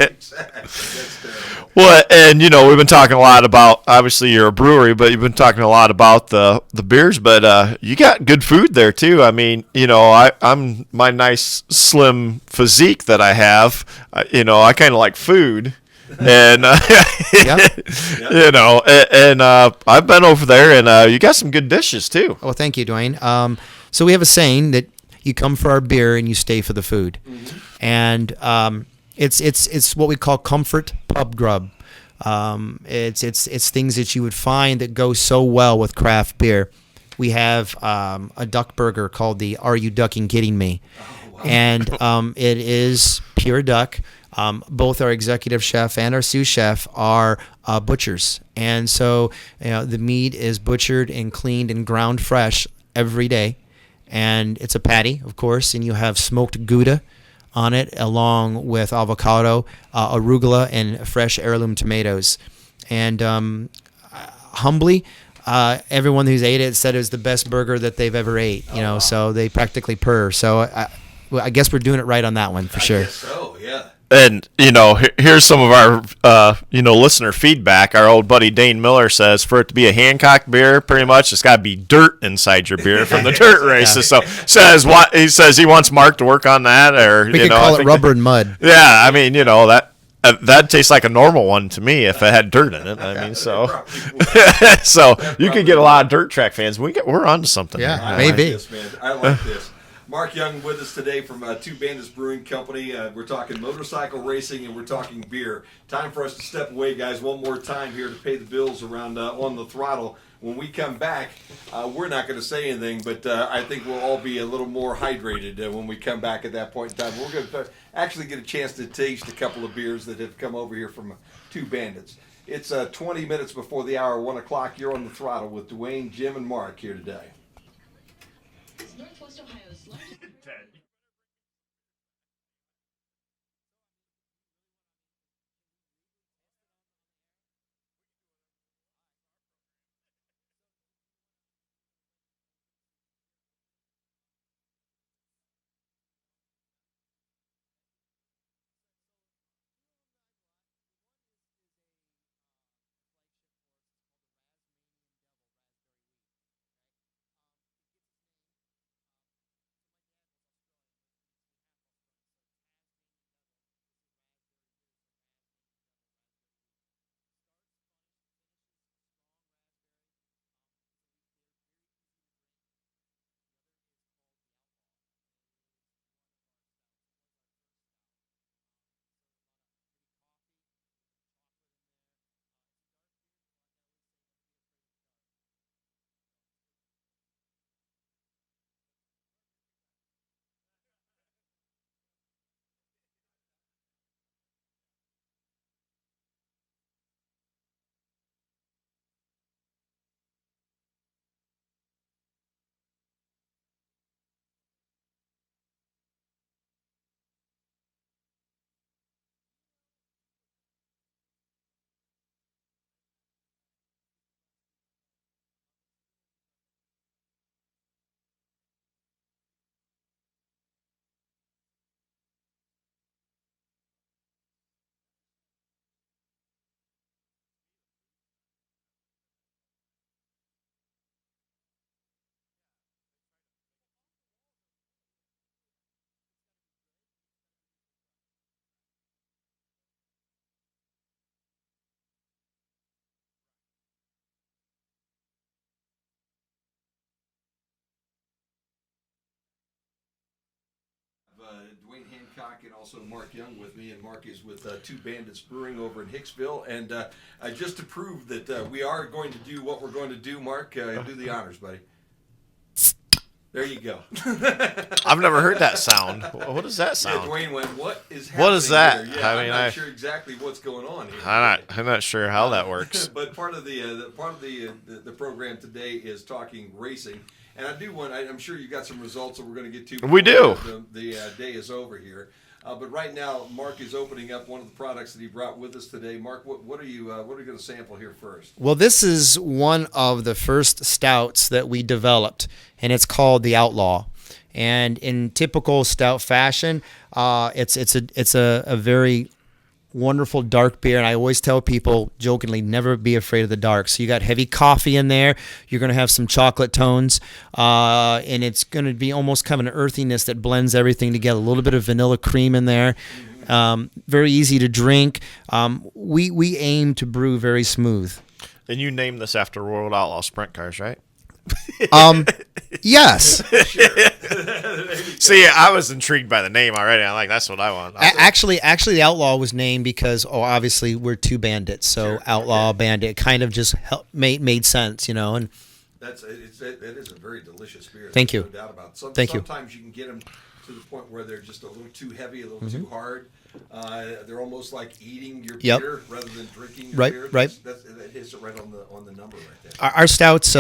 Exactly. That's terrible. Well, and we've been talking a lot about, obviously you're a brewery, but you've been talking a lot about the beers, but you got good food there too. I mean, I'm my nice slim physique that I have, I kind of like food. And I've been over there, and you got some good dishes too. Well, thank you, Dwayne. So we have a saying that you come for our beer and you stay for the food, and it's what we call comfort pub grub. It's things that you would find that go so well with craft beer. We have a duck burger called the "Are You Ducking Kidding Me?" And it is pure duck. Both our executive chef and our sous chef are butchers, and so the meat is butchered and cleaned and ground fresh every day, and it's a patty, of course, and you have smoked Gouda on it along with avocado, arugula, and fresh heirloom tomatoes. And humbly, everyone who's ate it said it was the best burger that they've ever ate. So they practically purr. So I guess we're doing it right on that one for sure. I guess so, yeah. And, here's some of our, listener feedback. Our old buddy Dane Miller says for it to be a Hancock beer, pretty much, it's got to be dirt inside your beer from the dirt races. So he says he wants Mark to work on that. Or we could call it rubber and mud. Yeah, I mean, that tastes like a normal one to me if it had dirt in it. I mean, so you could get a lot of dirt track fans. We're on to something. Yeah, here. maybe. I like this, man. Mark Young with us today from Two Bandits Brewing Company. We're talking motorcycle racing and we're talking beer. Time for us to step away, guys, one more time here to pay the bills around On the Throttle. When we come back, we're not going to say anything, but I think we'll all be a little more hydrated when we come back at that point in time. We're going to actually get a chance to taste a couple of beers that have come over here from Two Bandits. It's 20 minutes before the hour, 1 o'clock. You're On the Throttle with Dwayne, Jim, and Mark here today. Northwest Ohio's largest. Dwayne Hancock and also Mark Young with me, and Mark is with Two Bandits Brewing over in Hicksville. And just to prove that we are going to do what we're going to do, Mark, do the honors, buddy. There you go. I've never heard that sound. What does that Yeah, sound? Dwayne went, what is happening What is that? here? Yeah, I mean, I'm not sure exactly what's going on here. I'm not sure how that works. But part of the program today is talking racing, and I do want. I'm sure you got some results that we're going to get to. We do. The day is over here, but right now Mark is opening up one of the products that he brought with us today. Mark, what are you going to sample here first? Well, this is one of the first stouts that we developed, and it's called the Outlaw. And in typical stout fashion, it's a very wonderful dark beer, and I always tell people jokingly, never be afraid of the dark. So you got heavy coffee in there, you're going to have some chocolate tones, and it's going to be almost kind of an earthiness that blends everything together, a little bit of vanilla cream in there. Very easy to drink. We aim to brew very smooth. And you named this after World Outlaw sprint cars, right? Yes. See, I was intrigued by the name already. I'm like, that's what I want. Actually, the Outlaw was named because, obviously we're two bandits, so Sure. Outlaw, Okay. Bandit, kind of just made sense, you know. And That is a very delicious beer. Thank There's you. No doubt about it. Thank you. Sometimes you can get them to the point where they're just a little too heavy, a little too hard. They're almost like eating your Yep. beer rather than drinking your Right, beer. right. That hits it right on the number right there. our stouts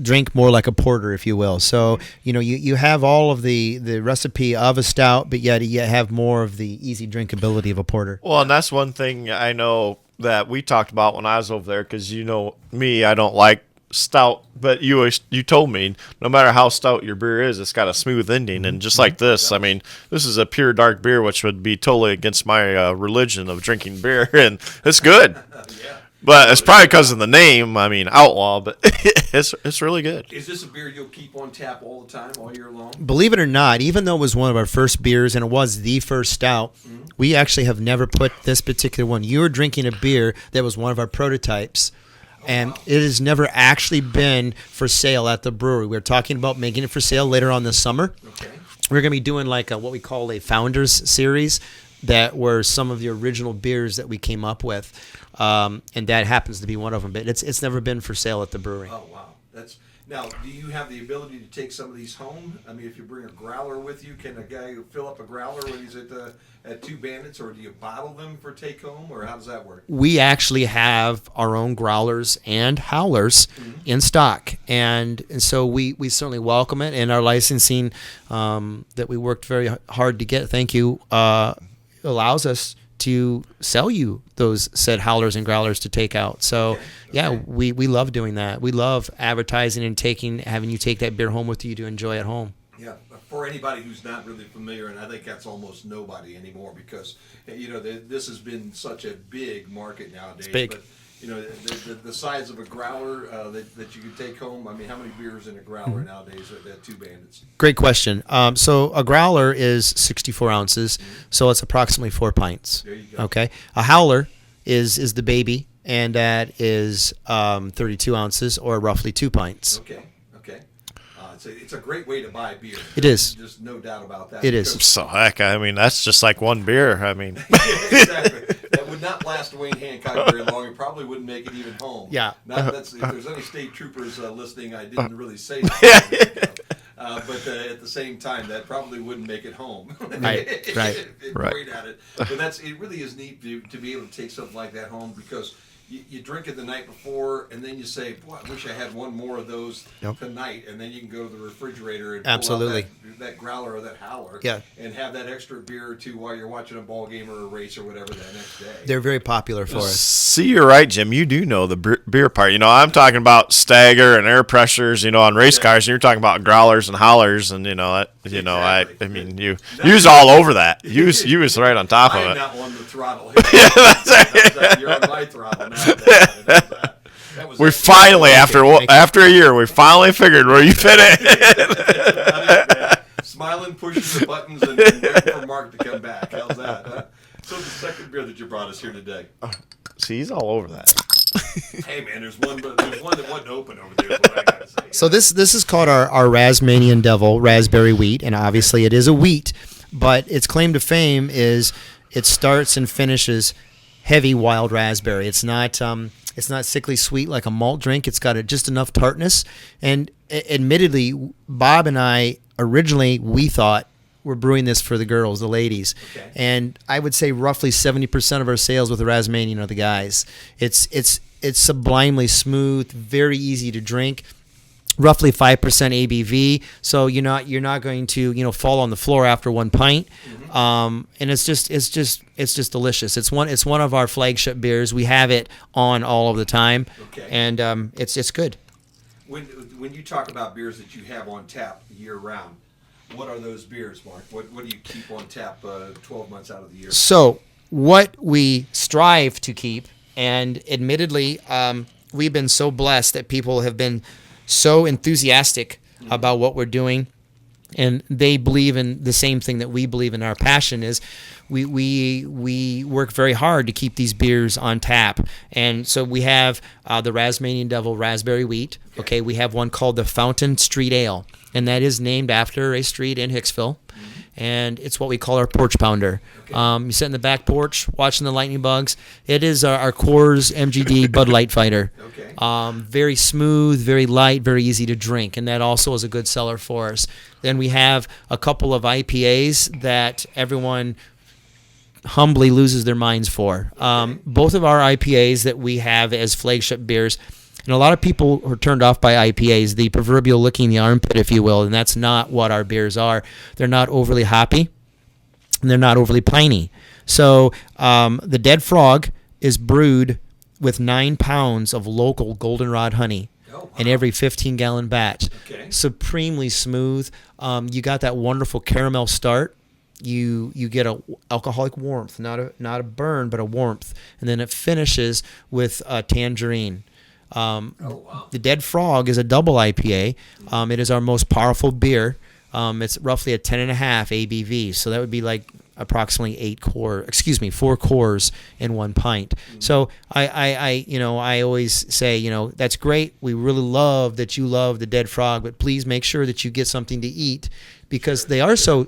drink more like a porter, if you will. So you have all of the recipe of a stout, but yet you have more of the easy drinkability of a porter. Well, and that's one thing I know that we talked about when I was over there, because you know me, I don't like stout, but you told me no matter how stout your beer is, it's got a smooth ending, and just like this, I mean, this is a pure dark beer, which would be totally against my religion of drinking beer, and it's good. Yeah. But it's probably because of the name. I mean, Outlaw, but it's really good. Is this a beer you'll keep on tap all the time, all year long? Believe it or not, even though it was one of our first beers and it was the first stout, we actually have never put this particular one. You were drinking a beer that was one of our prototypes, and it has never actually been for sale at the brewery. We're talking about making it for sale later on this summer. Okay. we're going to be doing like what we call a Founders Series that were some of the original beers that we came up with. And that happens to be one of them. But it's never been for sale at the brewery. Oh, wow. Now, do you have the ability to take some of these home? I mean, if you bring a growler with you, can a guy fill up a growler when he's at Two Bandits, or do you bottle them for take home, or how does that work? We actually have our own growlers and howlers in stock, and so we certainly welcome it. And our licensing that we worked very hard to get, thank you, allows us to sell you those said howlers and growlers to take out. So yeah, we love doing that. We love advertising and having you take that beer home with you to enjoy at home. Yeah, for anybody who's not really familiar, and I think that's almost nobody anymore, because this has been such a big market nowadays. It's big. But the size of a growler that you could take home. I mean, how many beers in a growler nowadays at Two Bandits? Great question. So a growler is 64 ounces, so it's approximately 4 pints. There you go. Okay. A howler is the baby, and that is 32 ounces, or roughly 2 pints. Okay. It's a great way to buy beer. It is. There's no doubt about that. It is. So heck, I mean, that's just like one beer. I mean, Exactly. That would not last Wayne Hancock very long. It probably wouldn't make it even home. Yeah. If there's any state troopers listening, I didn't really say that. But at the same time, that probably wouldn't make it home. Right. Great at it. But it really is neat to be able to take something like that home, because you drink it the night before, and then you say, boy, I wish I had one more of those tonight, and then you can go to the refrigerator and pull out that growler or that howler and have that extra beer or two while you're watching a ball game or a race or whatever that next day. They're very popular for us. See, you're right, Jim. You do know the beer part. I'm talking about stagger and air pressures, on race cars, and you're talking about growlers and howlers, and Exactly. I mean, you was all over that. You was right on top of I am it. not on the throttle. You're on my throttle now. That was We finally, after a year, we finally figured where you fit in. Smiling, pushing the buttons, and waiting for Mark to come back. How's that? Huh? So the second beer that you brought us here today. See, he's all over that. Hey man, there's one that wasn't open over there. Is what I gotta say. So this is called our Rasmanian Devil Raspberry Wheat, and obviously it is a wheat, but its claim to fame is it starts and finishes heavy wild raspberry. It's not sickly sweet like a malt drink. It's got just enough tartness. And admittedly, Bob and I originally we thought we're brewing this for the girls, the ladies. Okay. And I would say roughly 70% of our sales with the Rasmanian are the guys. It's sublimely smooth, very easy to drink. Roughly 5% ABV, so you're not going to fall on the floor after one pint, and it's just delicious. It's one of our flagship beers. We have it on all of the time, and it's good. When you talk about beers that you have on tap year round, what are those beers, Mark? What do you keep on tap 12 months out of the year? So what we strive to keep, and admittedly, we've been so blessed that people have been so enthusiastic about what we're doing, and they believe in the same thing that we believe in. Our passion is we work very hard to keep these beers on tap, and so we have the Rasmanian Devil Raspberry Wheat. Okay, we have one called the Fountain Street Ale, and that is named after a street in Hicksville. And it's what we call our porch pounder. You sit in the back porch watching the lightning bugs. It is our Coors MGD Bud Light Fighter. Very smooth, very light, very easy to drink, and that also is a good seller for us. Then we have a couple of IPAs that everyone humbly loses their minds for. Both of our IPAs that we have as flagship beers, and a lot of people are turned off by IPAs, the proverbial licking the armpit, if you will, and that's not what our beers are. They're not overly hoppy, and they're not overly piney. So the Dead Frog is brewed with 9 pounds of local goldenrod honey in every 15-gallon batch. Supremely smooth. You got that wonderful caramel start. You get a alcoholic warmth, not a burn, but a warmth, and then it finishes with a tangerine. The Dead Frog is a double IPA. It is our most powerful beer. It's roughly a 10.5 ABV, so that would be like approximately 4 cores in 1 pint. So I always say, that's great. We really love that you love the Dead Frog, but please make sure that you get something to eat because they are so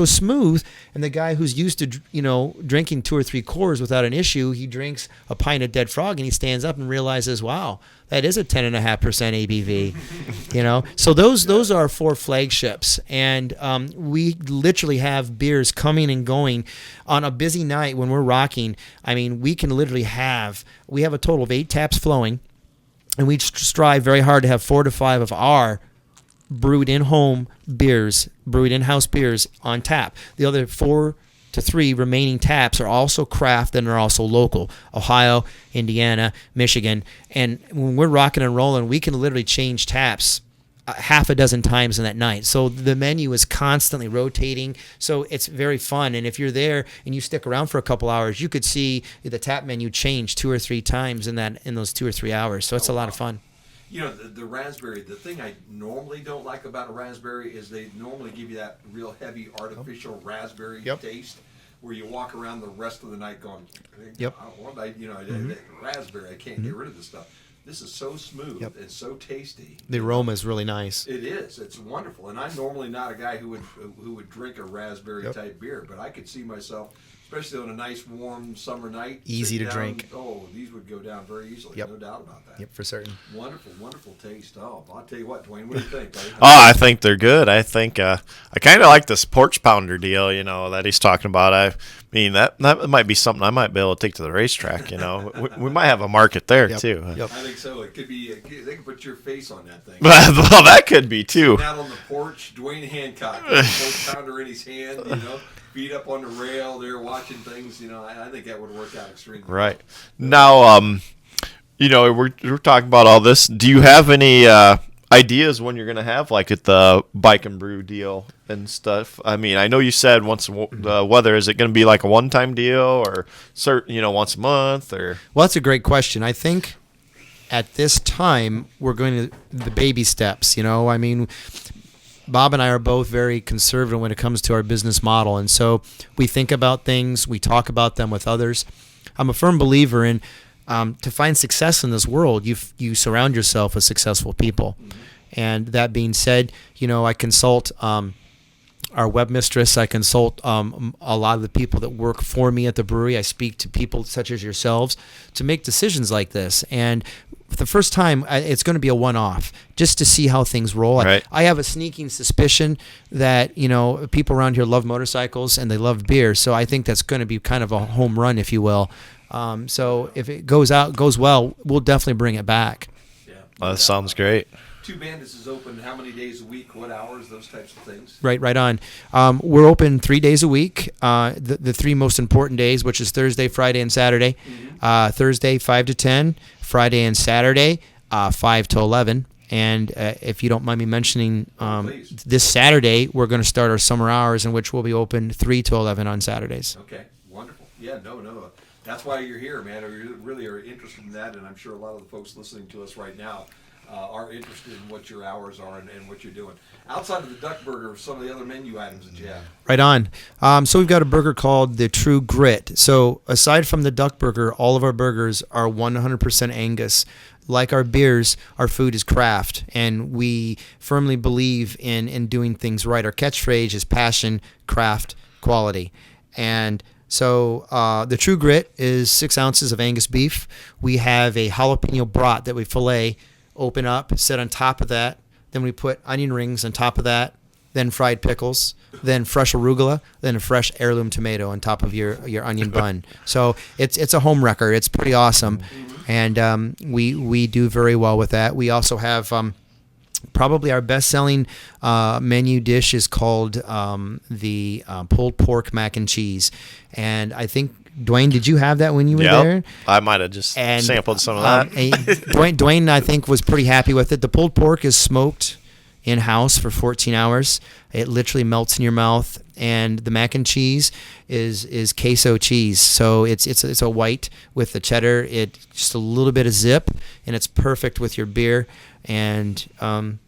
smooth. And the guy who's used to drinking 2 or 3 Coors without an issue, he drinks a pint of Dead Frog and he stands up and realizes, wow, that is a 10.5% ABV. So those are 4 flagships, and we literally have beers coming and going on a busy night when we're rocking. I mean, we can literally we have a total of 8 taps flowing, and we strive very hard to have 4 to 5 of our brewed in-home beers, brewed in-house beers on tap. The other 4 to 3 remaining taps are also craft and are also local. Ohio, Indiana, Michigan. And when we're rocking and rolling, we can literally change taps half a dozen times in that night. So the menu is constantly rotating. So it's very fun. And if you're there and you stick around for a couple hours, you could see the tap menu change 2 or 3 times in those 2 or 3 hours. So it's a lot of fun. The raspberry, the thing I normally don't like about a raspberry is they normally give you that real heavy artificial raspberry taste where you walk around the rest of the night going, Yep. raspberry, I can't get rid of this stuff. This is so smooth and so tasty. The aroma is really nice. It is. It's wonderful. And I'm normally not a guy who would drink a raspberry type beer, but I could see myself, especially on a nice warm summer night, easy to drink. Oh, these would go down very easily. Yep. No doubt about that. Yep, for certain. Wonderful, wonderful taste. Oh, I'll tell you what, Dwayne, what do you think, buddy? I think they're good. I think I kind of like this porch pounder deal, that he's talking about. I mean, that might be something I might be able to take to the racetrack. We might have a market there too. Yep. I think so. It could be. They could put your face on that thing. Well, that could be too. Out on the porch, Dwayne Hancock, with a porch pounder in his hand, feet up on the rail, there watching things. I think that would work out extremely right. Now, we're talking about all this. Do you have any ideas when you're going to have like at the bike and brew deal and stuff? I mean, I know you said once the weather. Is it going to be like a one-time deal or once a month or? Well, that's a great question. I think at this time we're going to the baby steps. I mean, Bob and I are both very conservative when it comes to our business model, and so we think about things, we talk about them with others. I'm a firm believer in to find success in this world, you surround yourself with successful people. Mm-hmm. And that being said, I consult our webmistress. I consult a lot of the people that work for me at the brewery. I speak to people such as yourselves to make decisions like this. And for the first time, it's going to be a one-off just to see how things roll. Right. I have a sneaking suspicion that, people around here love motorcycles and they love beer. So I think that's going to be kind of a home run, if you will. So if it goes well, we'll definitely bring it back. Yeah. That sounds great. Two Bandits is open how many days a week, what hours, those types of things? Right on. We're open 3 days a week. The 3 most important days, which is Thursday, Friday, and Saturday. Mm-hmm. Thursday, 5 to 10. Friday and Saturday, 5 to 11. And if you don't mind me mentioning, this Saturday, we're going to start our summer hours, in which we'll be open 3 to 11 on Saturdays. Okay, wonderful. Yeah, no. That's why you're here, man. We really are interested in that, and I'm sure a lot of the folks listening to us right now are interested in what your hours are and what you're doing. Outside of the duck burger, some of the other menu items that you have. Right on. So we've got a burger called the True Grit. So aside from the duck burger, all of our burgers are 100% Angus. Like our beers, our food is craft, and we firmly believe in doing things right. Our catchphrase is passion, craft, quality. And so the True Grit is 6 ounces of Angus beef. We have a jalapeno brat that we fillet, open up, set on top of that. Then we put onion rings on top of that, then fried pickles, then fresh arugula, then a fresh heirloom tomato on top of your onion bun. So it's a home wrecker. It's pretty awesome, and we do very well with that. We also have probably our best-selling menu dish is called the pulled pork mac and cheese, and I think. Dwayne, did you have that when you were there? I might have just sampled some of that. Dwayne, I think, was pretty happy with it. The pulled pork is smoked in-house for 14 hours. It literally melts in your mouth. And the mac and cheese is queso cheese. So it's a white with the cheddar. It's just a little bit of zip, and it's perfect with your beer. And,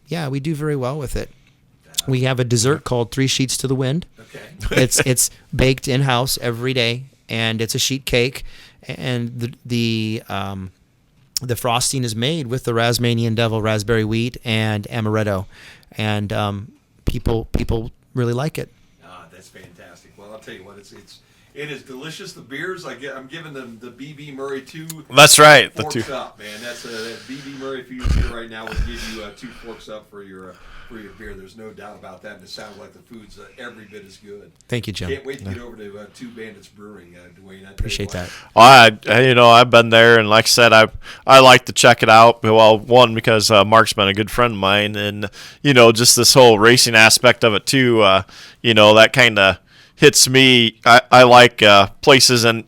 we do very well with it. We have a dessert called 3 Sheets to the Wind. Okay. It's baked in-house every day. And it's a sheet cake, and the frosting is made with the Rasmanian Devil raspberry wheat and amaretto, and people really like it. That's fantastic. Well, I'll tell you what, it is delicious. The beers, I'm giving them the BB Murray 2. That's right. The Forks two. up, man. That's that BB Murray for you here right now will give you 2 forks up for your beer. There's no doubt about that. And it sounds like the food's every bit as good. Thank you, Jim. Can't wait to get over to Two Bandits Brewing, Dwayne. Appreciate that. I've been there, and like I said, I like to check it out. Well, one, because Mark's been a good friend of mine, and just this whole racing aspect of it too. That kind of hits me. I like places, and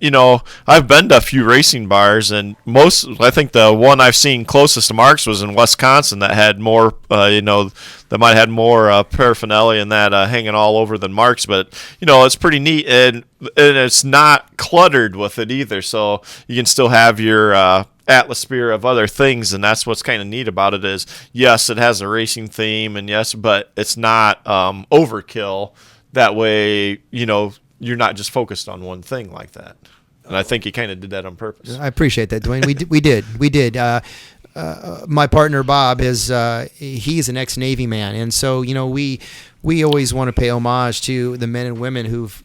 I've been to a few racing bars, and I think the one I've seen closest to Mark's was in Wisconsin that had more, that might have had more paraphernalia and that hanging all over than Mark's, but it's pretty neat, and it's not cluttered with it either, so you can still have your atmosphere of other things, and that's what's kind of neat about it is, yes, it has a racing theme, and yes, but it's not overkill. That way, you're not just focused on one thing like that. And I think he kind of did that on purpose. I appreciate that, Dwayne. We did. My partner Bob he's an ex-Navy man, and so we always want to pay homage to the men and women who've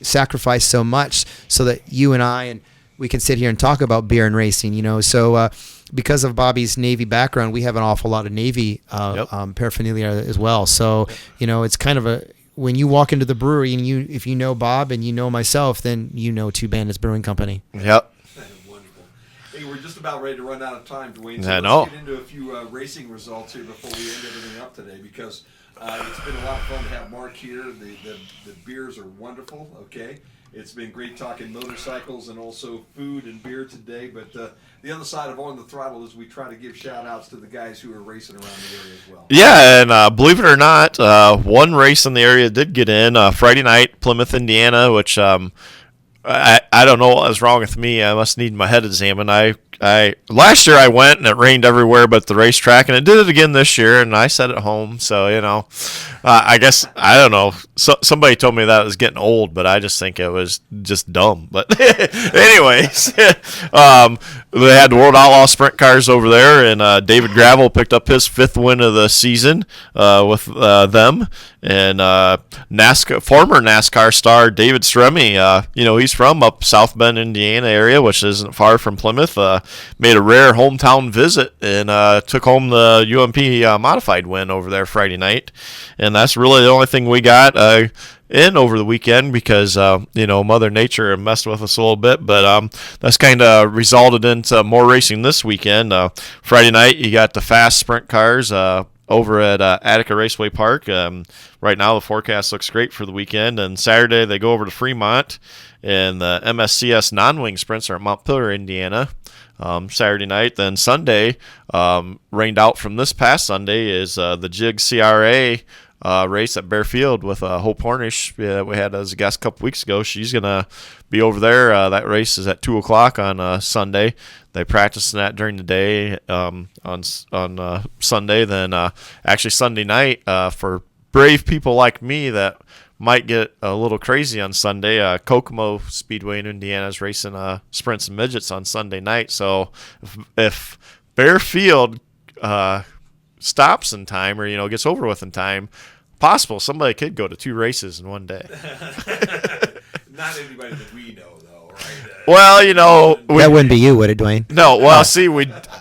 sacrificed so much so that you and I and we can sit here and talk about beer and racing. So because of Bobby's Navy background, we have an awful lot of Navy paraphernalia as well. So it's kind of when you walk into the brewery and if you know Bob and you know myself, then Two Bandits Brewing Company. Yep. Wonderful. Hey, we're just about ready to run out of time, Dwayne. So I know. Let's get into a few racing results here before we end everything up today, because it's been a lot of fun to have Mark here. The beers are wonderful. Okay. It's been great talking motorcycles and also food and beer today, but the other side of On the Throttle is we try to give shout-outs to the guys who are racing around the area as well. Yeah, and believe it or not, one race in the area did get in Friday night, Plymouth, Indiana, which I don't know what was wrong with me. I must need my head examined. I last year I went and it rained everywhere but the racetrack, and it did it again this year, and I sat at home. So I guess I don't know. Somebody told me that it was getting old, but I just think it was just dumb. But anyways, they had the World Outlaw Sprint cars over there, and David Gravel picked up his 5th win of the season with them. And former NASCAR star David Stremme, he's from up South Bend, Indiana area, which isn't far from Plymouth. Made a rare hometown visit and took home the UMP modified win over there Friday night. And that's really the only thing we got in over the weekend because, Mother Nature messed with us a little bit. But that's kind of resulted into more racing this weekend. Friday night, you got the fast sprint cars over at Attica Raceway Park. Right now, the forecast looks great for the weekend. And Saturday, they go over to Fremont. And the MSCS non-wing sprints are at Montpelier, Indiana. Saturday night. Then Sunday, rained out from this past Sunday, is the Jig CRA race at Bearfield with Hope Hornish that we had as a guest a couple weeks ago. She's going to be over there. That race is at 2 o'clock on Sunday. They practice that during the day on Sunday. Then actually Sunday night, for brave people like me that might get a little crazy on Sunday, Kokomo Speedway in Indiana is racing sprints and midgets on Sunday night. So if Bearfield stops in time or gets over with in time, possible somebody could go to 2 races in one day. Not anybody that we know, though, right? Well, That wouldn't be you, would it, Dwayne? No. Well, see,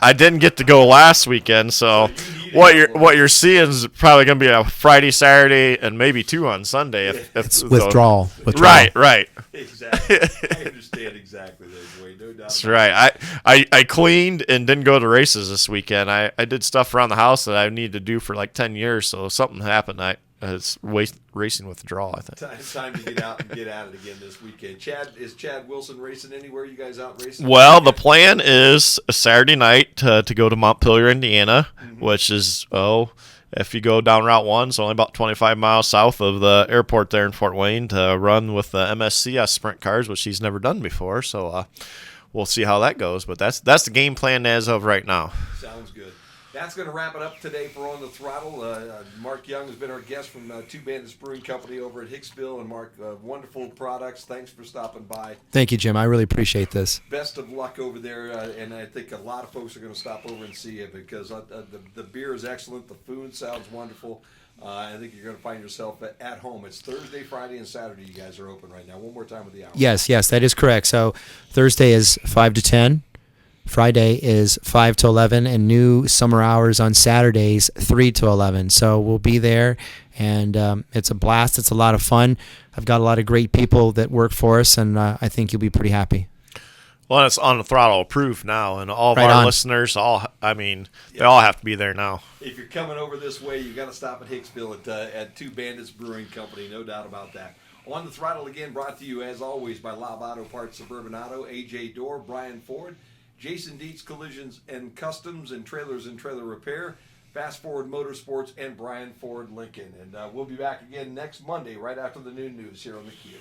I didn't get to go last weekend, so what you're seeing is probably going to be a Friday, Saturday, and maybe 2 on Sunday. It's withdrawal. Right. Exactly. I understand exactly that, Dwayne. No doubt. That's right. I cleaned and didn't go to races this weekend. I did stuff around the house that I needed to do for like 10 years, so something happened. It's racing withdrawal, I think. It's time to get out and get at it again this weekend. Is Chad Wilson racing anywhere? You guys out racing? Well, the plan is a Saturday night to go to Montpelier, Indiana, which is, if you go down Route 1, it's only about 25 miles south of the airport there in Fort Wayne, to run with the MSCS sprint cars, which he's never done before. So we'll see how that goes. But that's the game plan as of right now. Sounds good. That's going to wrap it up today for On the Throttle. Mark Young has been our guest from Two Bandits Brewing Company over at Hicksville. And Mark, wonderful products. Thanks for stopping by. Thank you, Jim. I really appreciate this. Best of luck over there. And I think a lot of folks are going to stop over and see you because the beer is excellent. The food sounds wonderful. I think you're going to find yourself at home. It's Thursday, Friday, and Saturday. You guys are open right now. One more time with the hour. Yes, that is correct. So Thursday is 5 to 10. Friday is 5 to 11, and new summer hours on Saturdays, 3 to 11. So we'll be there, and it's a blast. It's a lot of fun. I've got a lot of great people that work for us, and I think you'll be pretty happy. Well, it's On the Throttle approved now, and all of Right our on. listeners, they all have to be there now. If you're coming over this way, you got to stop at Hicksville at Two Bandits Brewing Company. No doubt about that. On the Throttle again, brought to you as always by Lob Auto Parts, Suburban Auto, AJ Door, Brian Ford, Jason Dietz Collisions and Customs and Trailers and Trailer Repair, Fast Forward Motorsports, and Brian Ford Lincoln. And we'll be back again next Monday right after the noon news here on the Q.